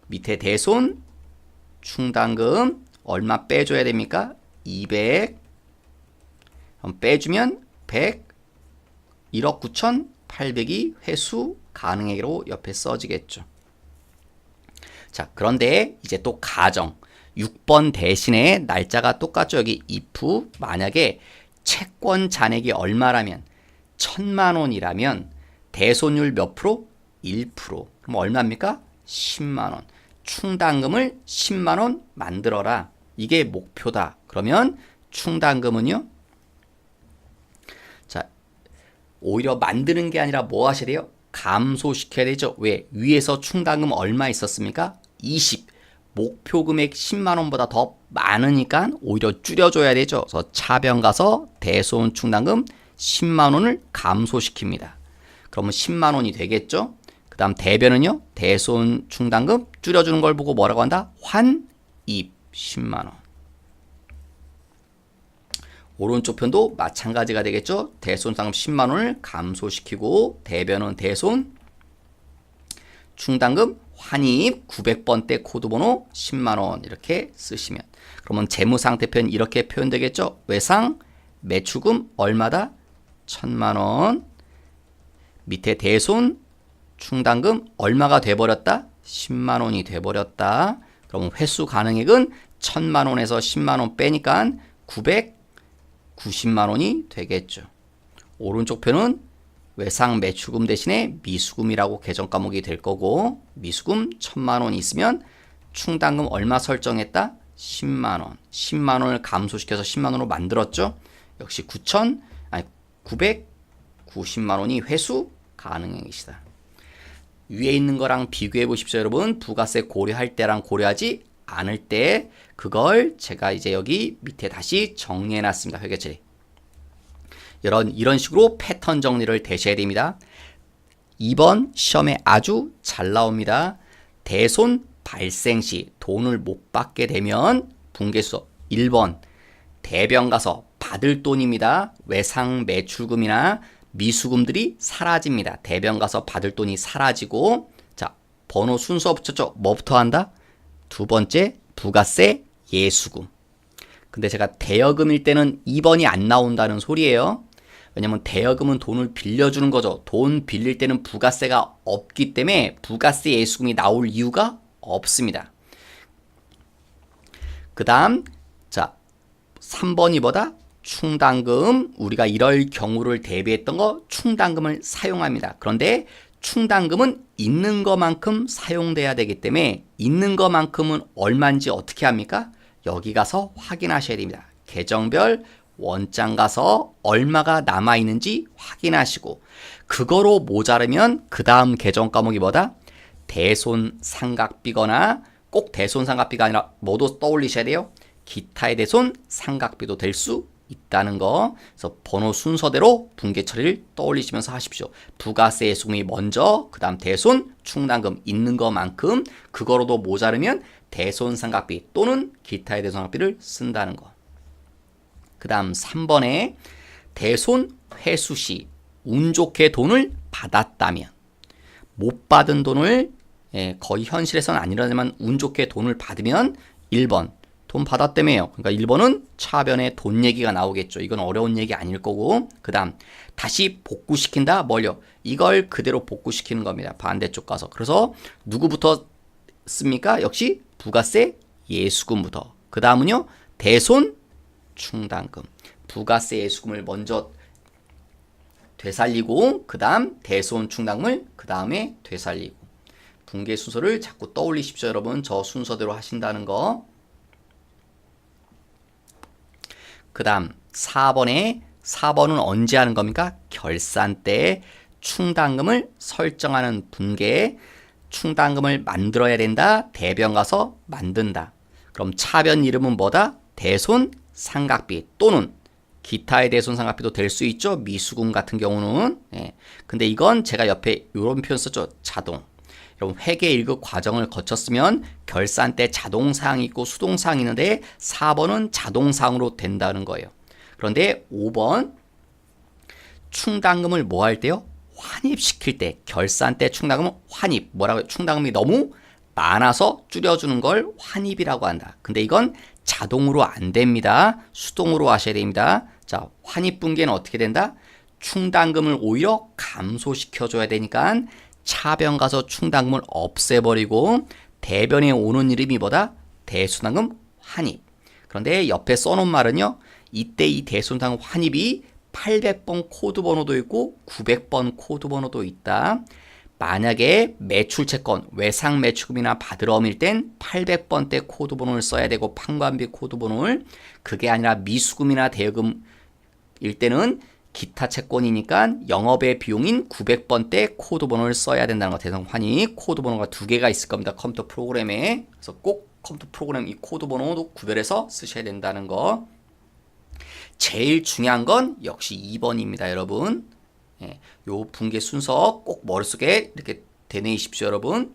Speaker 1: 밑에 대손 충당금 얼마 빼줘야 됩니까? 200. 그럼 빼주면 100. 1억 9,800이 회수 가능하게로 옆에 써지겠죠. 자, 그런데 이제 또 가정 6번 대신에 날짜가 똑같죠. 여기 if 만약에 채권 잔액이 얼마라면 1,000만 원이라면 대손율 몇 프로? 1%. 그럼 얼마입니까? 10만 원. 충당금을 10만 원 만들어라. 이게 목표다. 그러면 충당금은요. 자, 오히려 만드는 게 아니라 뭐 하셔야 돼요? 감소시켜야 되죠. 왜? 위에서 충당금 얼마 있었습니까? 20. 목표 금액 10만 원보다 더 많으니까 오히려 줄여줘야 되죠. 그래서 차변 가서 대손 충당금 10만 원을 감소시킵니다. 그러면 10만 원이 되겠죠. 그 다음 대변은요. 대손 충당금 줄여주는 걸 보고 뭐라고 한다? 환입 10만 원. 오른쪽 편도 마찬가지가 되겠죠. 대손 상금 10만 원을 감소시키고 대변은 대손 충당금 환입 900번대 코드번호 10만원 이렇게 쓰시면 그러면 재무상태표현 이렇게 표현되겠죠. 외상 매출금 얼마다? 1000만원. 밑에 대손 충당금 얼마가 돼버렸다? 10만원이 돼버렸다. 그럼 회수 가능액은 1000만원에서 10만원 빼니까 990만원이 되겠죠. 오른쪽 표는 외상 매출금 대신에 미수금이라고 계정 과목이 될 거고 미수금 1000만원 있으면 충당금 얼마 설정했다? 10만원. 10만원을 감소시켜서 10만원으로 만들었죠. 역시 990만원이 회수 가능액이시다. 위에 있는 거랑 비교해 보십시오. 여러분 부가세 고려할 때랑 고려하지 않을 때 그걸 제가 이제 여기 밑에 다시 정리해 놨습니다. 회계처리. 이런 식으로 패턴 정리를 되셔야 됩니다. 2번 시험에 아주 잘 나옵니다. 대손 발생 시 돈을 못 받게 되면 분계수서 1번 대변 가서 받을 돈입니다. 외상 매출금이나 미수금들이 사라집니다. 대변 가서 받을 돈이 사라지고 자 번호 순서 붙였죠. 뭐부터 한다? 두 번째 부가세 예수금. 근데 제가 대여금일 때는 2번이 안 나온다는 소리예요. 왜냐면 대여금은 돈을 빌려주는 거죠. 돈 빌릴 때는 부가세가 없기 때문에 부가세 예수금이 나올 이유가 없습니다. 그 다음 자 3번이 뭐다? 충당금. 우리가 이럴 경우를 대비했던 거 충당금을 사용합니다. 그런데 충당금은 있는 것만큼 사용돼야 되기 때문에 있는 것만큼은 얼마인지 어떻게 합니까? 여기 가서 확인하셔야 됩니다. 계정별 원장 가서 얼마가 남아있는지 확인하시고 그거로 모자르면 그 다음 계정 과목이 뭐다? 대손상각비거나 꼭 대손상각비가 아니라 뭐도 떠올리셔야 돼요? 기타의 대손 상각비도 될 수 있다는 거. 그래서 번호 순서대로 분계 처리를 떠올리시면서 하십시오. 부가세 예수금이 먼저 그 다음 대손 충당금 있는 것만큼 그거로도 모자르면 대손상각비 또는 기타의 대손상각비를 쓴다는 거. 그 다음 3번에 대손 회수 시 운 좋게 돈을 받았다면 못 받은 돈을 거의 현실에서는 아니라지만 운 좋게 돈을 받으면 1번 돈 받았다며요. 그러니까 1번은 차변에 돈 얘기가 나오겠죠. 이건 어려운 얘기 아닐 거고 그 다음 다시 복구시킨다. 뭘요? 이걸 그대로 복구시키는 겁니다. 반대쪽 가서. 그래서 누구부터 씁니까? 역시 부가세 예수금부터. 그 다음은요. 대손 충당금. 부가세 예수금을 먼저 되살리고 그 다음 대손 충당금을 그 다음에 되살리고 분계 순서를 자꾸 떠올리십시오. 여러분 저 순서대로 하신다는 거. 그 다음 4번은 언제 하는 겁니까? 결산 때 충당금을 설정하는 분계. 충당금을 만들어야 된다. 대변 가서 만든다. 그럼 차변 이름은 뭐다? 대손 상각비 또는 기타의 대손 상각비도 될 수 있죠. 미수금 같은 경우는. 근데 이건 제가 옆에 이런 표현 썼죠. 자동. 여러분 회계 1급 과정을 거쳤으면 결산 때 자동사항이 있고 수동사항이 있는데 4번은 자동사항으로 된다는 거예요. 그런데 5번 충당금을 뭐 할 때요? 환입시킬 때 결산 때 충당금은 환입. 뭐라고요? 충당금이 너무 많아서 줄여주는 걸 환입이라고 한다. 근데 이건 자동으로 안 됩니다. 수동으로 하셔야 됩니다. 자, 환입 분계는 어떻게 된다? 충당금을 오히려 감소시켜줘야 되니까 차변 가서 충당금을 없애버리고 대변에 오는 이름이 뭐다? 대손당금 환입. 그런데 옆에 써놓은 말은요. 이때 이 대손당금 환입이 800번 코드 번호도 있고 900번 코드 번호도 있다. 만약에 매출채권, 외상 매출금이나 받으러밀 땐 800번대 코드 번호를 써야 되고 판관비 코드 번호를 그게 아니라 미수금이나 대여금일 때는 기타 채권이니까 영업의 비용인 900번대 코드 번호를 써야 된다는 거. 대상 환입 코드 번호가 2개가 있을 겁니다. 컴퓨터 프로그램에. 그래서 꼭 컴퓨터 프로그램 이 코드 번호도 구별해서 쓰셔야 된다는 거. 제일 중요한 건 역시 2번입니다, 여러분. 요 분계 순서 꼭 머릿속에 이렇게 되뇌이십시오, 여러분.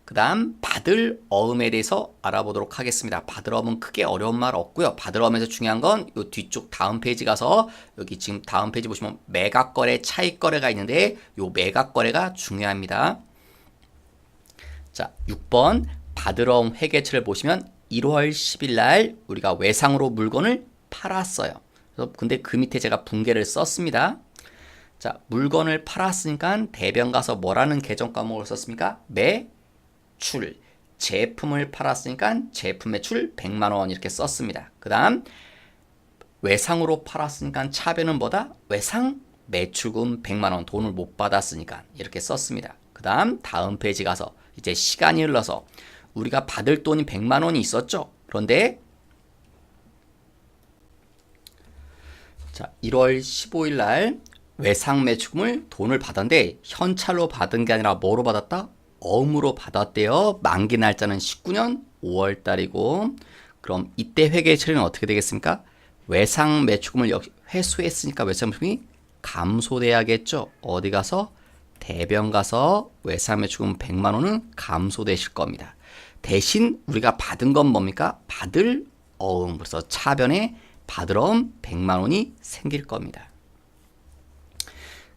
Speaker 1: 그 다음 받을 어음에 대해서 알아보도록 하겠습니다. 받을 어음은 크게 어려운 말 없고요. 받을 어음에서 중요한 건 이 뒤쪽 다음 페이지 가서 여기 지금 다음 페이지 보시면 매각거래, 차익거래가 있는데 이 매각거래가 중요합니다. 자, 6번 받을 어음 회계처를 보시면 1월 10일 날 우리가 외상으로 물건을 팔았어요. 근데 그 밑에 제가 분계를 썼습니다. 자, 물건을 팔았으니까 대변 가서 뭐라는 계정 과목을 썼습니까? 매출. 제품을 팔았으니까 제품 매출 100만 원 이렇게 썼습니다. 그 다음 외상으로 팔았으니까 차변은 뭐다? 외상 매출금 100만 원 돈을 못 받았으니까 이렇게 썼습니다. 그 다음 페이지 가서 이제 시간이 흘러서 우리가 받을 돈이 100만 원이 있었죠. 그런데 자, 1월 15일 날 외상 매출금을 돈을 받았는데 현찰로 받은 게 아니라 뭐로 받았다? 어음으로 받았대요. 만기 날짜는 19년 5월 달이고 그럼 이때 회계 처리는 어떻게 되겠습니까? 외상 매출금을 회수했으니까 외상 매출금이 감소돼야겠죠. 어디 가서? 대변 가서 외상 매출금 100만 원은 감소되실 겁니다. 대신 우리가 받은 건 뭡니까? 받을 어음. 그래서 차변에 받을 어음 100만 원이 생길 겁니다.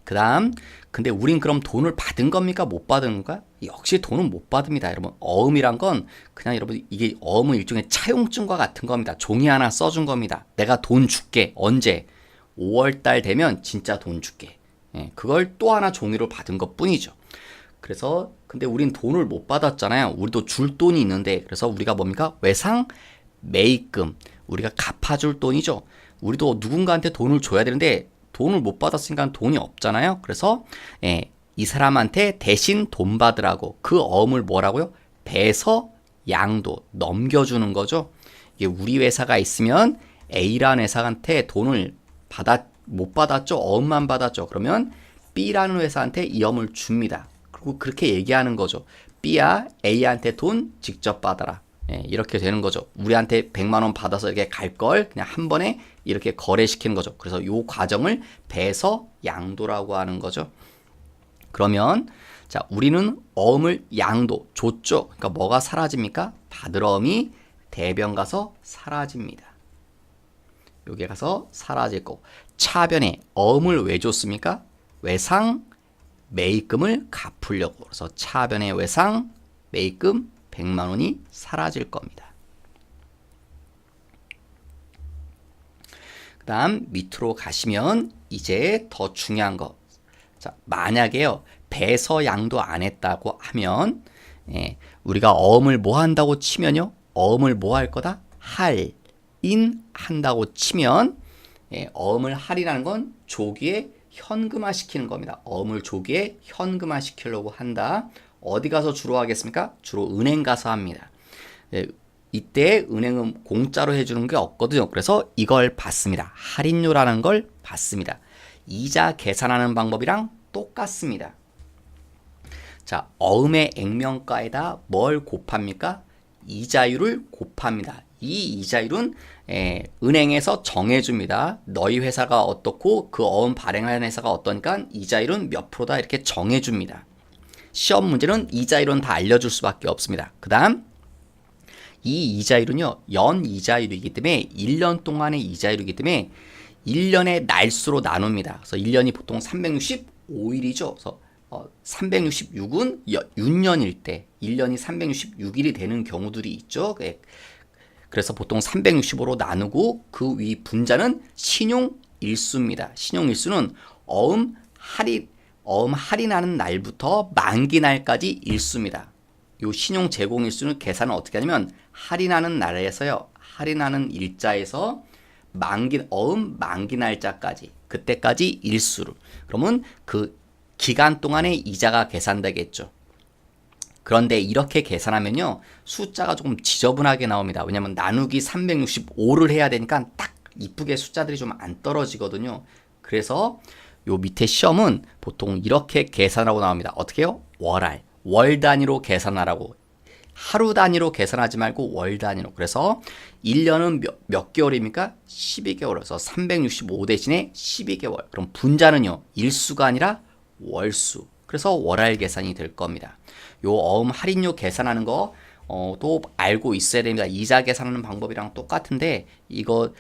Speaker 1: 그 다음 근데 우린 그럼 돈을 받은 겁니까? 못 받은 건가? 역시 돈은 못 받습니다. 여러분 어음이란 건 그냥 여러분 이게 어음은 일종의 차용증과 같은 겁니다. 종이 하나 써준 겁니다. 내가 돈 줄게. 언제? 5월달 되면 진짜 돈 줄게. 예, 그걸 또 하나 종이로 받은 것 뿐이죠. 그래서 근데 우린 돈을 못 받았잖아요. 우리도 줄 돈이 있는데 그래서 우리가 뭡니까? 외상 매입금. 우리가 갚아줄 돈이죠. 우리도 누군가한테 돈을 줘야 되는데 돈을 못 받았으니까 돈이 없잖아요. 그래서 이 사람한테 대신 돈 받으라고 그 어음을 뭐라고요? 배서 양도 넘겨주는 거죠. 이게 우리 회사가 있으면 A라는 회사한테 돈을 못 받았죠. 어음만 받았죠. 그러면 B라는 회사한테 이 어음을 줍니다. 그리고 그렇게 얘기하는 거죠. B야 A한테 돈 직접 받아라. 이렇게 되는 거죠. 우리한테 100만 원 받아서 이렇게 갈 걸 그냥 한 번에 이렇게 거래시키는 거죠. 그래서 이 과정을 배서 양도라고 하는 거죠. 그러면 자, 우리는 어음을 양도 줬죠. 그러니까 뭐가 사라집니까? 받을 어음이 대변 가서 사라집니다. 여기 가서 사라질 거고 차변에 어음을 왜 줬습니까? 외상 매입금을 갚으려고. 그래서 차변에 외상 매입금 100만 원이 사라질 겁니다. 그 다음 밑으로 가시면 이제 더 중요한 거. 자, 만약에요. 배서 양도 안 했다고 하면 우리가 어음을 뭐 한다고 치면요. 어음을 뭐 할 거다? 할인한다고 치면 어음을 할인하는 건 조기에 현금화 시키는 겁니다. 어음을 조기에 현금화 시키려고 한다. 어디 가서 주로 하겠습니까? 주로 은행 가서 합니다. 이때 은행은 공짜로 해주는 게 없거든요. 그래서 이걸 받습니다. 할인료라는 걸 받습니다. 이자 계산하는 방법이랑 똑같습니다. 자, 어음의 액면가에다 뭘 곱합니까? 이자율을 곱합니다. 이 이자율은 은행에서 정해줍니다. 너희 회사가 어떻고 그 어음 발행하는 회사가 어떠니까 이자율은 몇 프로다 이렇게 정해줍니다. 시험 문제는 이자율은 다 알려줄 수밖에 없습니다. 그 다음 이 이자율은요. 연 이자율이기 때문에 1년 동안의 이자율이기 때문에 1년의 날수로 나눕니다. 그래서 1년이 보통 365일이죠. 그래서 366은 6년일 때 1년이 366일이 되는 경우들이 있죠. 그래서 보통 365로 나누고 그 위 분자는 신용일수입니다. 신용일수는 어음 할인하는 날부터 만기 날까지 일수입니다. 요 신용 제공일수는 계산은 어떻게 하냐면 할인하는 날에서요. 할인하는 일자에서 어음 만기 날짜까지 그때까지 일수를 그러면 그 기간 동안의 이자가 계산되겠죠. 그런데 이렇게 계산하면요. 숫자가 조금 지저분하게 나옵니다. 왜냐면 나누기 365를 해야 되니까 딱 이쁘게 숫자들이 좀 안 떨어지거든요. 그래서 요 밑에 시험은 보통 이렇게 계산하고 나옵니다. 어떻게 해요? 월 단위로 계산하라고. 하루 단위로 계산하지 말고 월 단위로. 그래서 1년은 몇 개월입니까? 12개월. 그래서 365 대신에 12개월. 그럼 분자는요. 일수가 아니라 월수. 그래서 월할 계산이 될 겁니다. 요 어음 할인료 계산하는 거 또 알고 있어야 됩니다. 이자 계산하는 방법이랑 똑같은데 이거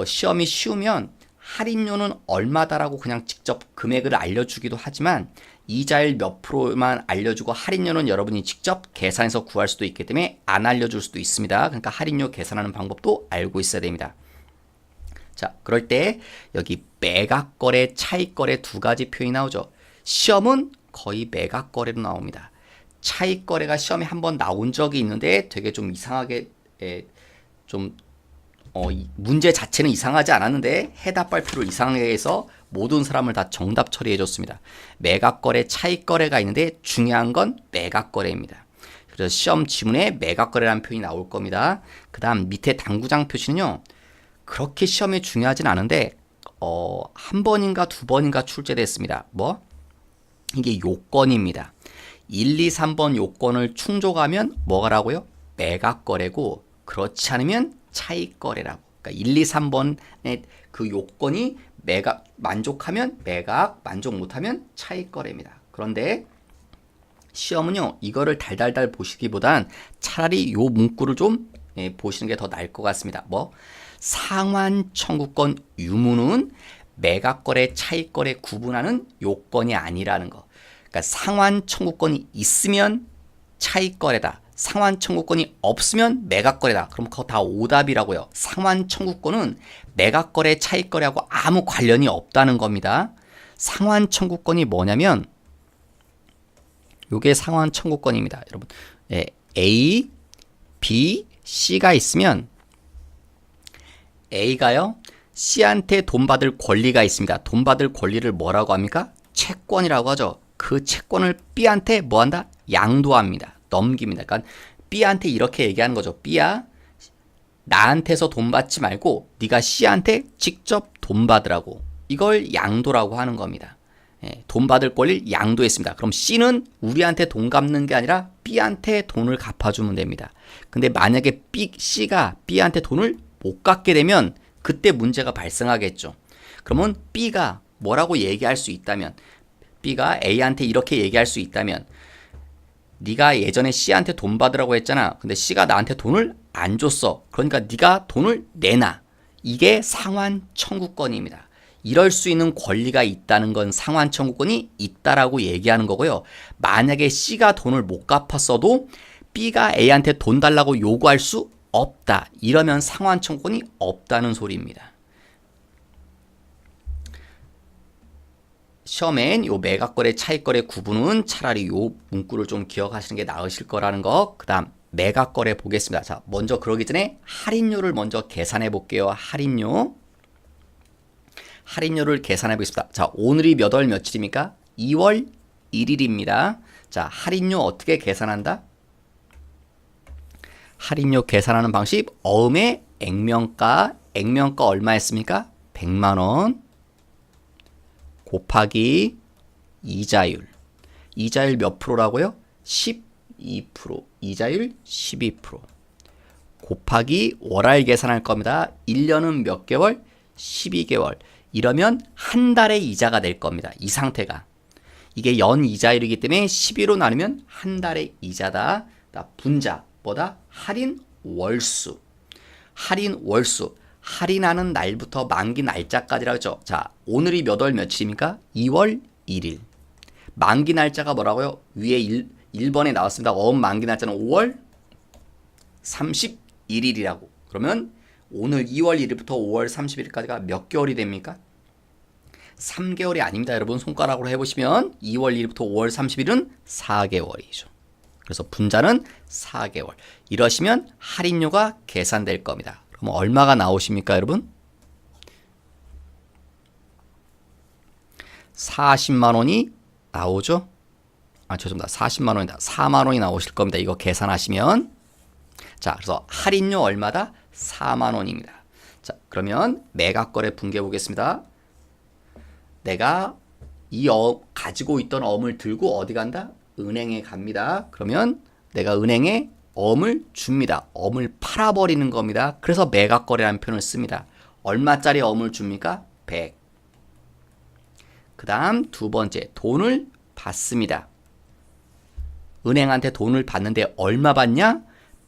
Speaker 1: 시험이 쉬우면 할인료는 얼마다라고 그냥 직접 금액을 알려주기도 하지만 이자율 몇 프로만 알려주고 할인료는 여러분이 직접 계산해서 구할 수도 있기 때문에 안 알려줄 수도 있습니다. 그러니까 할인료 계산하는 방법도 알고 있어야 됩니다. 자, 그럴 때 여기 매각거래, 차익거래 두 가지 표현이 나오죠. 시험은 거의 매각거래로 나옵니다. 차익거래가 시험에 한번 나온 적이 있는데 되게 좀 이상하게 좀 문제 자체는 이상하지 않았는데 해답 발표를 이상하게 해서 모든 사람을 다 정답 처리해 줬습니다. 매각거래, 차익거래가 있는데 중요한 건 매각거래입니다. 그래서 시험 지문에 매각거래라는 표현이 나올 겁니다. 그 다음 밑에 당구장 표시는요. 그렇게 시험에 중요하진 않은데 한 번인가 두 번인가 출제됐습니다. 뭐? 이게 요건입니다. 1, 2, 3번 요건을 충족하면 뭐라고요? 매각거래고 그렇지 않으면 차익거래라고. 그러니까 1, 2, 3번의 그 요건이 만족하면 매각, 만족 못하면 차익거래입니다. 그런데 시험은요. 이거를 달달달 보시기보단 차라리 요 문구를 좀 보시는 게 더 나을 것 같습니다. 뭐? 상환 청구권 유무는 매각거래, 차익거래 구분하는 요건이 아니라는 거. 그러니까 상환 청구권이 있으면 차익거래다. 상환 청구권이 없으면 매각거래다. 그럼 그거 다 오답이라고요. 상환 청구권은 매각거래, 차익거래하고 아무 관련이 없다는 겁니다. 상환 청구권이 뭐냐면 요게 상환 청구권입니다. 여러분 A, B, C가 있으면 A가요. C한테 돈 받을 권리가 있습니다. 돈 받을 권리를 뭐라고 합니까? 채권이라고 하죠. 그 채권을 B한테 뭐한다? 양도합니다. 넘깁니다. 그러니까 B한테 이렇게 얘기하는 거죠. B야, 나한테서 돈 받지 말고 네가 C한테 직접 돈 받으라고. 이걸 양도라고 하는 겁니다. 돈 받을 권리를 양도했습니다. 그럼 C는 우리한테 돈 갚는 게 아니라 B한테 돈을 갚아주면 됩니다. 근데 만약에 C가 B한테 돈을 못 갚게 되면 그때 문제가 발생하겠죠. 그러면 B가 뭐라고 얘기할 수 있다면, B가 A한테 이렇게 얘기할 수 있다면, 네가 예전에 C한테 돈 받으라고 했잖아. 근데 C가 나한테 돈을 안 줬어. 그러니까 네가 돈을 내놔. 이게 상환 청구권입니다. 이럴 수 있는 권리가 있다는 건 상환 청구권이 있다라고 얘기하는 거고요. 만약에 C가 돈을 못 갚았어도 B가 A한테 돈 달라고 요구할 수 없다. 이러면 상환 청구권이 없다는 소리입니다. 시험엔 요 매각거래, 차익거래 구분은 차라리 요 문구를 좀 기억하시는 게 나으실 거라는 거. 그 다음 매각거래 보겠습니다. 자, 먼저 그러기 전에 할인료를 먼저 계산해 볼게요. 할인료를 계산해 보겠습니다. 자, 오늘이 몇 월 며칠입니까? 2월 1일입니다. 자, 할인료 어떻게 계산한다? 할인료 계산하는 방식, 어음의 액면가 얼마였습니까? 100만원 곱하기 이자율 몇 프로라고요? 12%, 이자율 12% 곱하기 월할 계산할 겁니다. 1년은 몇 개월? 12개월. 이러면 한 달의 이자가 될 겁니다. 이 상태가. 이게 연 이자율이기 때문에 12로 나누면 한 달의 이자다. 분자, 뭐다? 할인 월수. 할인하는 날부터 만기 날짜까지라고 했죠. 자, 오늘이 몇 월 며칠입니까? 2월 1일. 만기 날짜가 뭐라고요? 위에 1번에 나왔습니다. 만기 날짜는 5월 31일이라고. 그러면 오늘 2월 1일부터 5월 31일까지가 몇 개월이 됩니까? 3개월이 아닙니다. 여러분 손가락으로 해보시면 2월 1일부터 5월 30일은 4개월이죠. 그래서 분자는 4개월. 이러시면 할인료가 계산될 겁니다. 그럼 얼마가 나오십니까, 여러분? 40만 원이 나오죠? 죄송합니다. 40만 원이다. 4만 원이 나오실 겁니다. 이거 계산하시면. 자, 그래서 할인료 얼마다? 4만 원입니다. 자, 그러면 매각거래 분개 보겠습니다. 내가 이 가지고 있던 어음을 들고 어디 간다? 은행에 갑니다. 그러면 내가 은행에 어음을 줍니다. 어음을 팔아버리는 겁니다. 그래서 매각거래라는 표현을 씁니다. 얼마짜리 어음을 줍니까? 100. 그 다음 두 번째, 돈을 받습니다. 은행한테 돈을 받는데 얼마 받냐?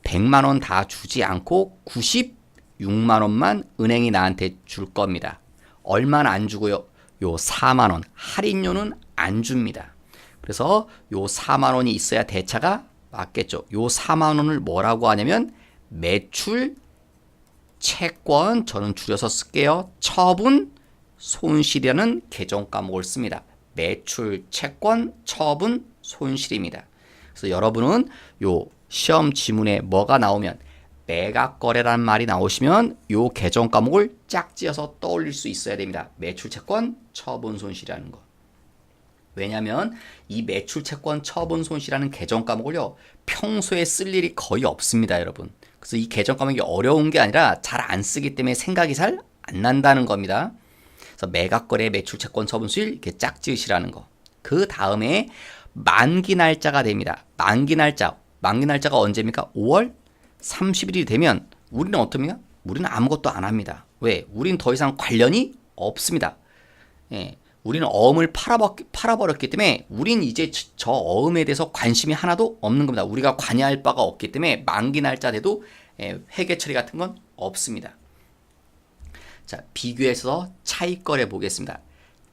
Speaker 1: 100만 원 다 주지 않고 96만 원만 은행이 나한테 줄 겁니다. 얼마는 안 주고요. 요 4만 원 할인료는 안 줍니다. 그래서 요 4만 원이 있어야 대차가 맞겠죠. 요 4만 원을 뭐라고 하냐면 매출 채권, 저는 줄여서 쓸게요. 처분 손실이라는 계정 과목을 씁니다. 매출 채권 처분 손실입니다. 그래서 여러분은 요 시험 지문에 뭐가 나오면 매각거래라는 말이 나오시면 요 계정 과목을 짝지어서 떠올릴 수 있어야 됩니다. 매출 채권 처분 손실이라는 거. 왜냐하면 이 매출 채권 처분 손실이라는 계정 과목을요 평소에 쓸 일이 거의 없습니다, 여러분. 그래서 이 계정 과목이 어려운 게 아니라 잘 안 쓰기 때문에 생각이 잘 안 난다는 겁니다. 그래서 매각거래 매출 채권 처분 손실 이렇게 짝지으시라는 거. 그 다음에 만기 날짜가 됩니다. 만기 날짜가 언제입니까? 5월 30일이 되면 우리는 어떻습니까? 우리는 아무것도 안 합니다. 왜? 우리는 더 이상 관련이 없습니다. 예, 우리는 어음을 팔아버렸기 때문에 우린 이제 저 어음에 대해서 관심이 하나도 없는 겁니다. 우리가 관여할 바가 없기 때문에 만기 날짜 돼도 회계 처리 같은 건 없습니다. 자, 비교해서 차익거래 보겠습니다.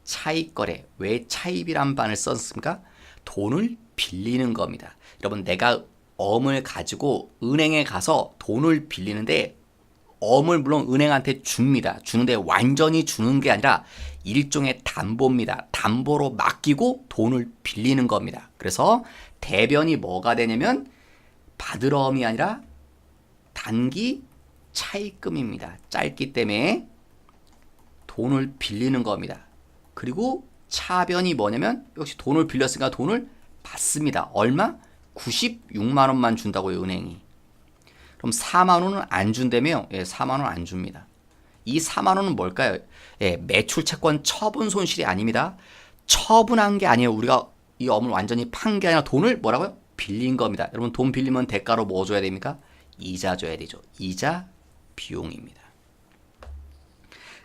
Speaker 1: 차익거래, 왜 차입이란 반을 썼습니까? 돈을 빌리는 겁니다. 여러분, 내가 어음을 가지고 은행에 가서 돈을 빌리는데 어음을 물론 은행한테 줍니다. 주는데 완전히 주는 게 아니라 일종의 담보입니다. 담보로 맡기고 돈을 빌리는 겁니다. 그래서 대변이 뭐가 되냐면 받을 어음이 아니라 단기 차입금입니다. 짧기 때문에 돈을 빌리는 겁니다. 그리고 차변이 뭐냐면 역시 돈을 빌렸으니까 돈을 받습니다. 얼마? 96만 원만 준다고요, 은행이. 그럼 4만 원은 안 준다며요? 예, 4만 원 안 줍니다. 이 4만 원은 뭘까요? 예, 매출 채권 처분 손실이 아닙니다. 처분한 게 아니에요. 우리가 이 어음을 완전히 판 게 아니라 돈을 뭐라고요? 빌린 겁니다. 여러분, 돈 빌리면 대가로 뭐 줘야 됩니까? 이자 줘야 되죠. 이자 비용입니다.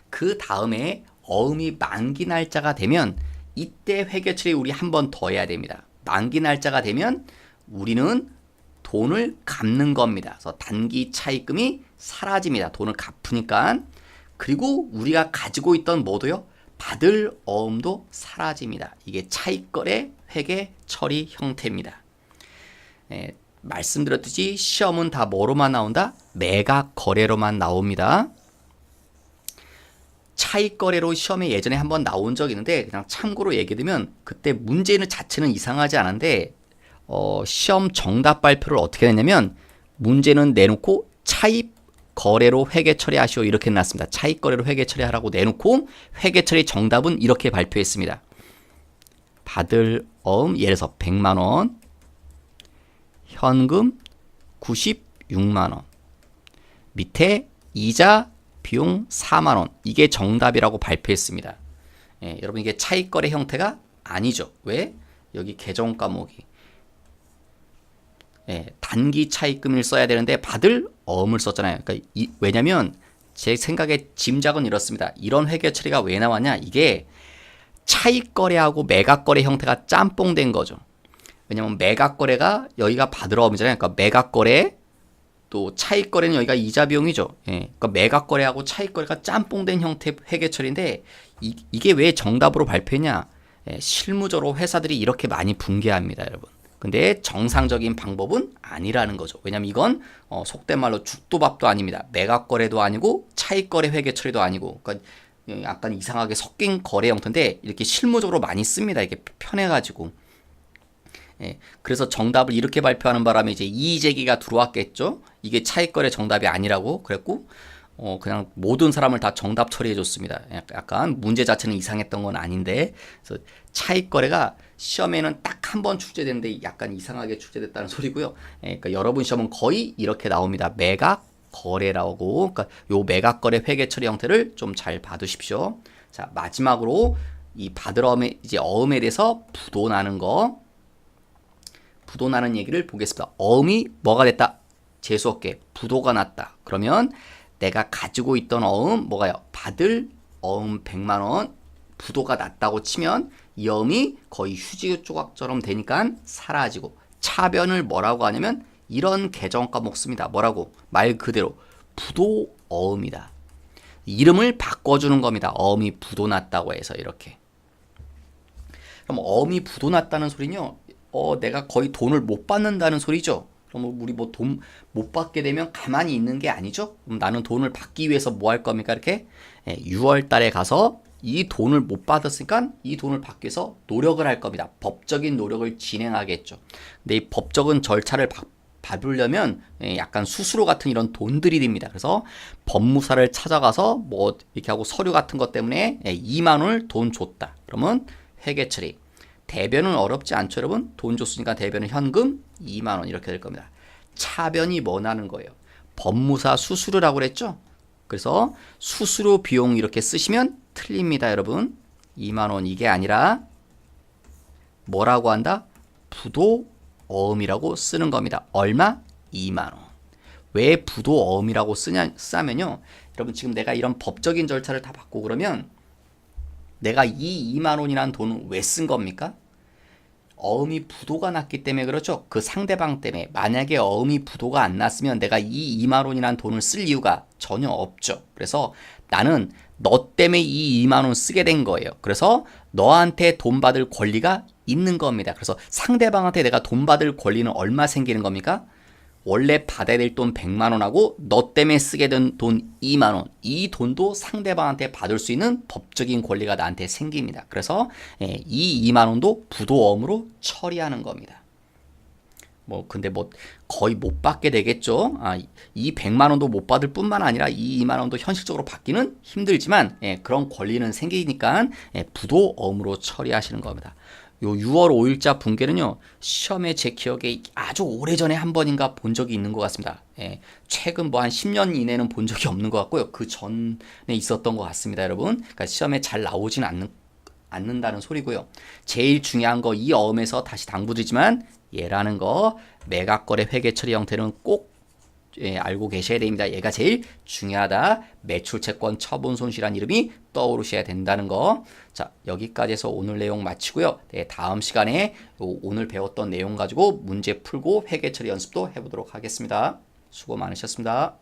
Speaker 1: 그 다음에 어음이 만기 날짜가 되면 이때 회계처리 우리 한 번 더 해야 됩니다. 만기 날짜가 되면 우리는 돈을 갚는 겁니다. 그래서 단기 차입금이 사라집니다. 돈을 갚으니까. 그리고 우리가 가지고 있던 뭐도요? 받을 어음도 사라집니다. 이게 차익거래 회계 처리 형태입니다. 말씀드렸듯이 시험은 다 뭐로만 나온다? 매각 거래로만 나옵니다. 차익거래로 시험에 예전에 한번 나온 적이 있는데 그냥 참고로 얘기드리면 그때 문제는 자체는 이상하지 않은데 시험 정답 발표를 어떻게 했냐면 문제는 내놓고 차입 거래로 회계 처리하시오 이렇게 해놨습니다. 차익 거래로 회계 처리하라고 내놓고 회계 처리 정답은 이렇게 발표했습니다. 받을 어음 예를 들어서 100만 원, 현금 96만 원, 밑에 이자 비용 4만 원 이게 정답이라고 발표했습니다. 예, 여러분 이게 차익 거래 형태가 아니죠. 왜? 여기 계정 과목이 단기 차입금을 써야 되는데 받을 어음을 썼잖아요. 그러니까 왜냐면 제 생각에 짐작은 이렇습니다. 이런 회계 처리가 왜 나왔냐? 이게 차익 거래하고 매각 거래 형태가 짬뽕된 거죠. 왜냐면 매각 거래가 여기가 받을 어음이잖아요. 그러니까 매각 거래 또 차익 거래는 여기가 이자 비용이죠. 그러니까 매각 거래하고 차익 거래가 짬뽕된 형태 회계 처리인데 이게 왜 정답으로 발표했냐? 실무적으로 회사들이 이렇게 많이 붕괴합니다, 여러분. 근데 정상적인 방법은 아니라는 거죠. 왜냐면 이건 속된 말로 죽도 밥도 아닙니다. 매각 거래도 아니고 차익 거래 회계 처리도 아니고 그러니까 약간 이상하게 섞인 거래 형태인데 이렇게 실무적으로 많이 씁니다. 이렇게 편해가지고. 그래서 정답을 이렇게 발표하는 바람에 이제 이의 제기가 들어왔겠죠. 이게 차익 거래 정답이 아니라고 그랬고 그냥 모든 사람을 다 정답 처리해 줬습니다. 약간 문제 자체는 이상했던 건 아닌데 그래서 차익 거래가 시험에는 딱 한 번 출제되는데 약간 이상하게 출제됐다는 소리고요. 그러니까 여러분 시험은 거의 이렇게 나옵니다. 매각 거래라고. 그러니까 요 매각 거래 회계 처리 형태를 좀 잘 봐두십시오. 자, 마지막으로 이 받을 어음에 이제 어음에 대해서 부도나는 거. 부도나는 얘기를 보겠습니다. 어음이 뭐가 됐다? 재수없게 부도가 났다. 그러면 내가 가지고 있던 어음 뭐가요? 받을 어음 100만 원 부도가 났다고 치면 이 어음이 거의 휴지 조각처럼 되니까 사라지고 차변을 뭐라고 하냐면 이런 개정 과목 씁니다. 뭐라고? 말 그대로 부도어음이다. 이름을 바꿔주는 겁니다. 어음이 부도났다고 해서 이렇게. 그럼 어음이 부도났다는 소리는요. 내가 거의 돈을 못 받는다는 소리죠. 그럼 우리 뭐 돈 못 받게 되면 가만히 있는 게 아니죠. 그럼 나는 돈을 받기 위해서 뭐 할 겁니까? 이렇게 6월 달에 가서 이 돈을 못 받았으니까 이 돈을 받기 위해서 노력을 할 겁니다. 법적인 노력을 진행하겠죠. 근데 이 법적인 절차를 밟으려면 약간 수수료 같은 이런 돈들이 듭니다. 그래서 법무사를 찾아가서 뭐 이렇게 하고 서류 같은 것 때문에 2만 원을 돈 줬다. 그러면 회계 처리. 대변은 어렵지 않죠, 여러분? 돈 줬으니까 대변은 현금 2만 원 이렇게 될 겁니다. 차변이 뭐 나는 거예요? 법무사 수수료라고 그랬죠? 그래서 수수료 비용 이렇게 쓰시면 틀립니다, 여러분. 2만 원 이게 아니라 뭐라고 한다? 부도어음이라고 쓰는 겁니다. 얼마? 2만 원. 왜 부도어음이라고 쓰냐면요. 여러분 지금 내가 이런 법적인 절차를 다 받고 그러면 내가 이 2만 원이라는 돈은 왜 쓴 겁니까? 어음이 부도가 났기 때문에 그렇죠. 그 상대방 때문에. 만약에 어음이 부도가 안 났으면 내가 이 2만 원이라는 돈을 쓸 이유가 전혀 없죠. 그래서 나는 너 때문에 이 2만 원 쓰게 된 거예요. 그래서 너한테 돈 받을 권리가 있는 겁니다. 그래서 상대방한테 내가 돈 받을 권리는 얼마 생기는 겁니까? 원래 받아야 될 돈 100만 원하고 너 때문에 쓰게 된 돈 2만 원. 이 돈도 상대방한테 받을 수 있는 법적인 권리가 나한테 생깁니다. 그래서 이 2만 원도 부도어음으로 처리하는 겁니다. 뭐 근데 뭐 거의 못 받게 되겠죠. 이 100만 원도 못 받을 뿐만 아니라 이 2만 원도 현실적으로 받기는 힘들지만 그런 권리는 생기니까 부도어음으로 처리하시는 겁니다. 요 6월 5일자 분계는요, 시험에 제 기억에 아주 오래전에 한 번인가 본 적이 있는 것 같습니다. 최근 뭐 한 10년 이내는 본 적이 없는 것 같고요. 그 전에 있었던 것 같습니다, 여러분. 그러니까 시험에 잘 나오진 않는다는 소리고요. 제일 중요한 거 이 어음에서 다시 당부드리지만 얘라는 거 매각거래 회계 처리 형태는 꼭 알고 계셔야 됩니다. 얘가 제일 중요하다. 매출채권 처분 손실한 이름이 떠오르셔야 된다는 거. 자, 여기까지 해서 오늘 내용 마치고요. 다음 시간에 오늘 배웠던 내용 가지고 문제 풀고 회계 처리 연습도 해보도록 하겠습니다. 수고 많으셨습니다.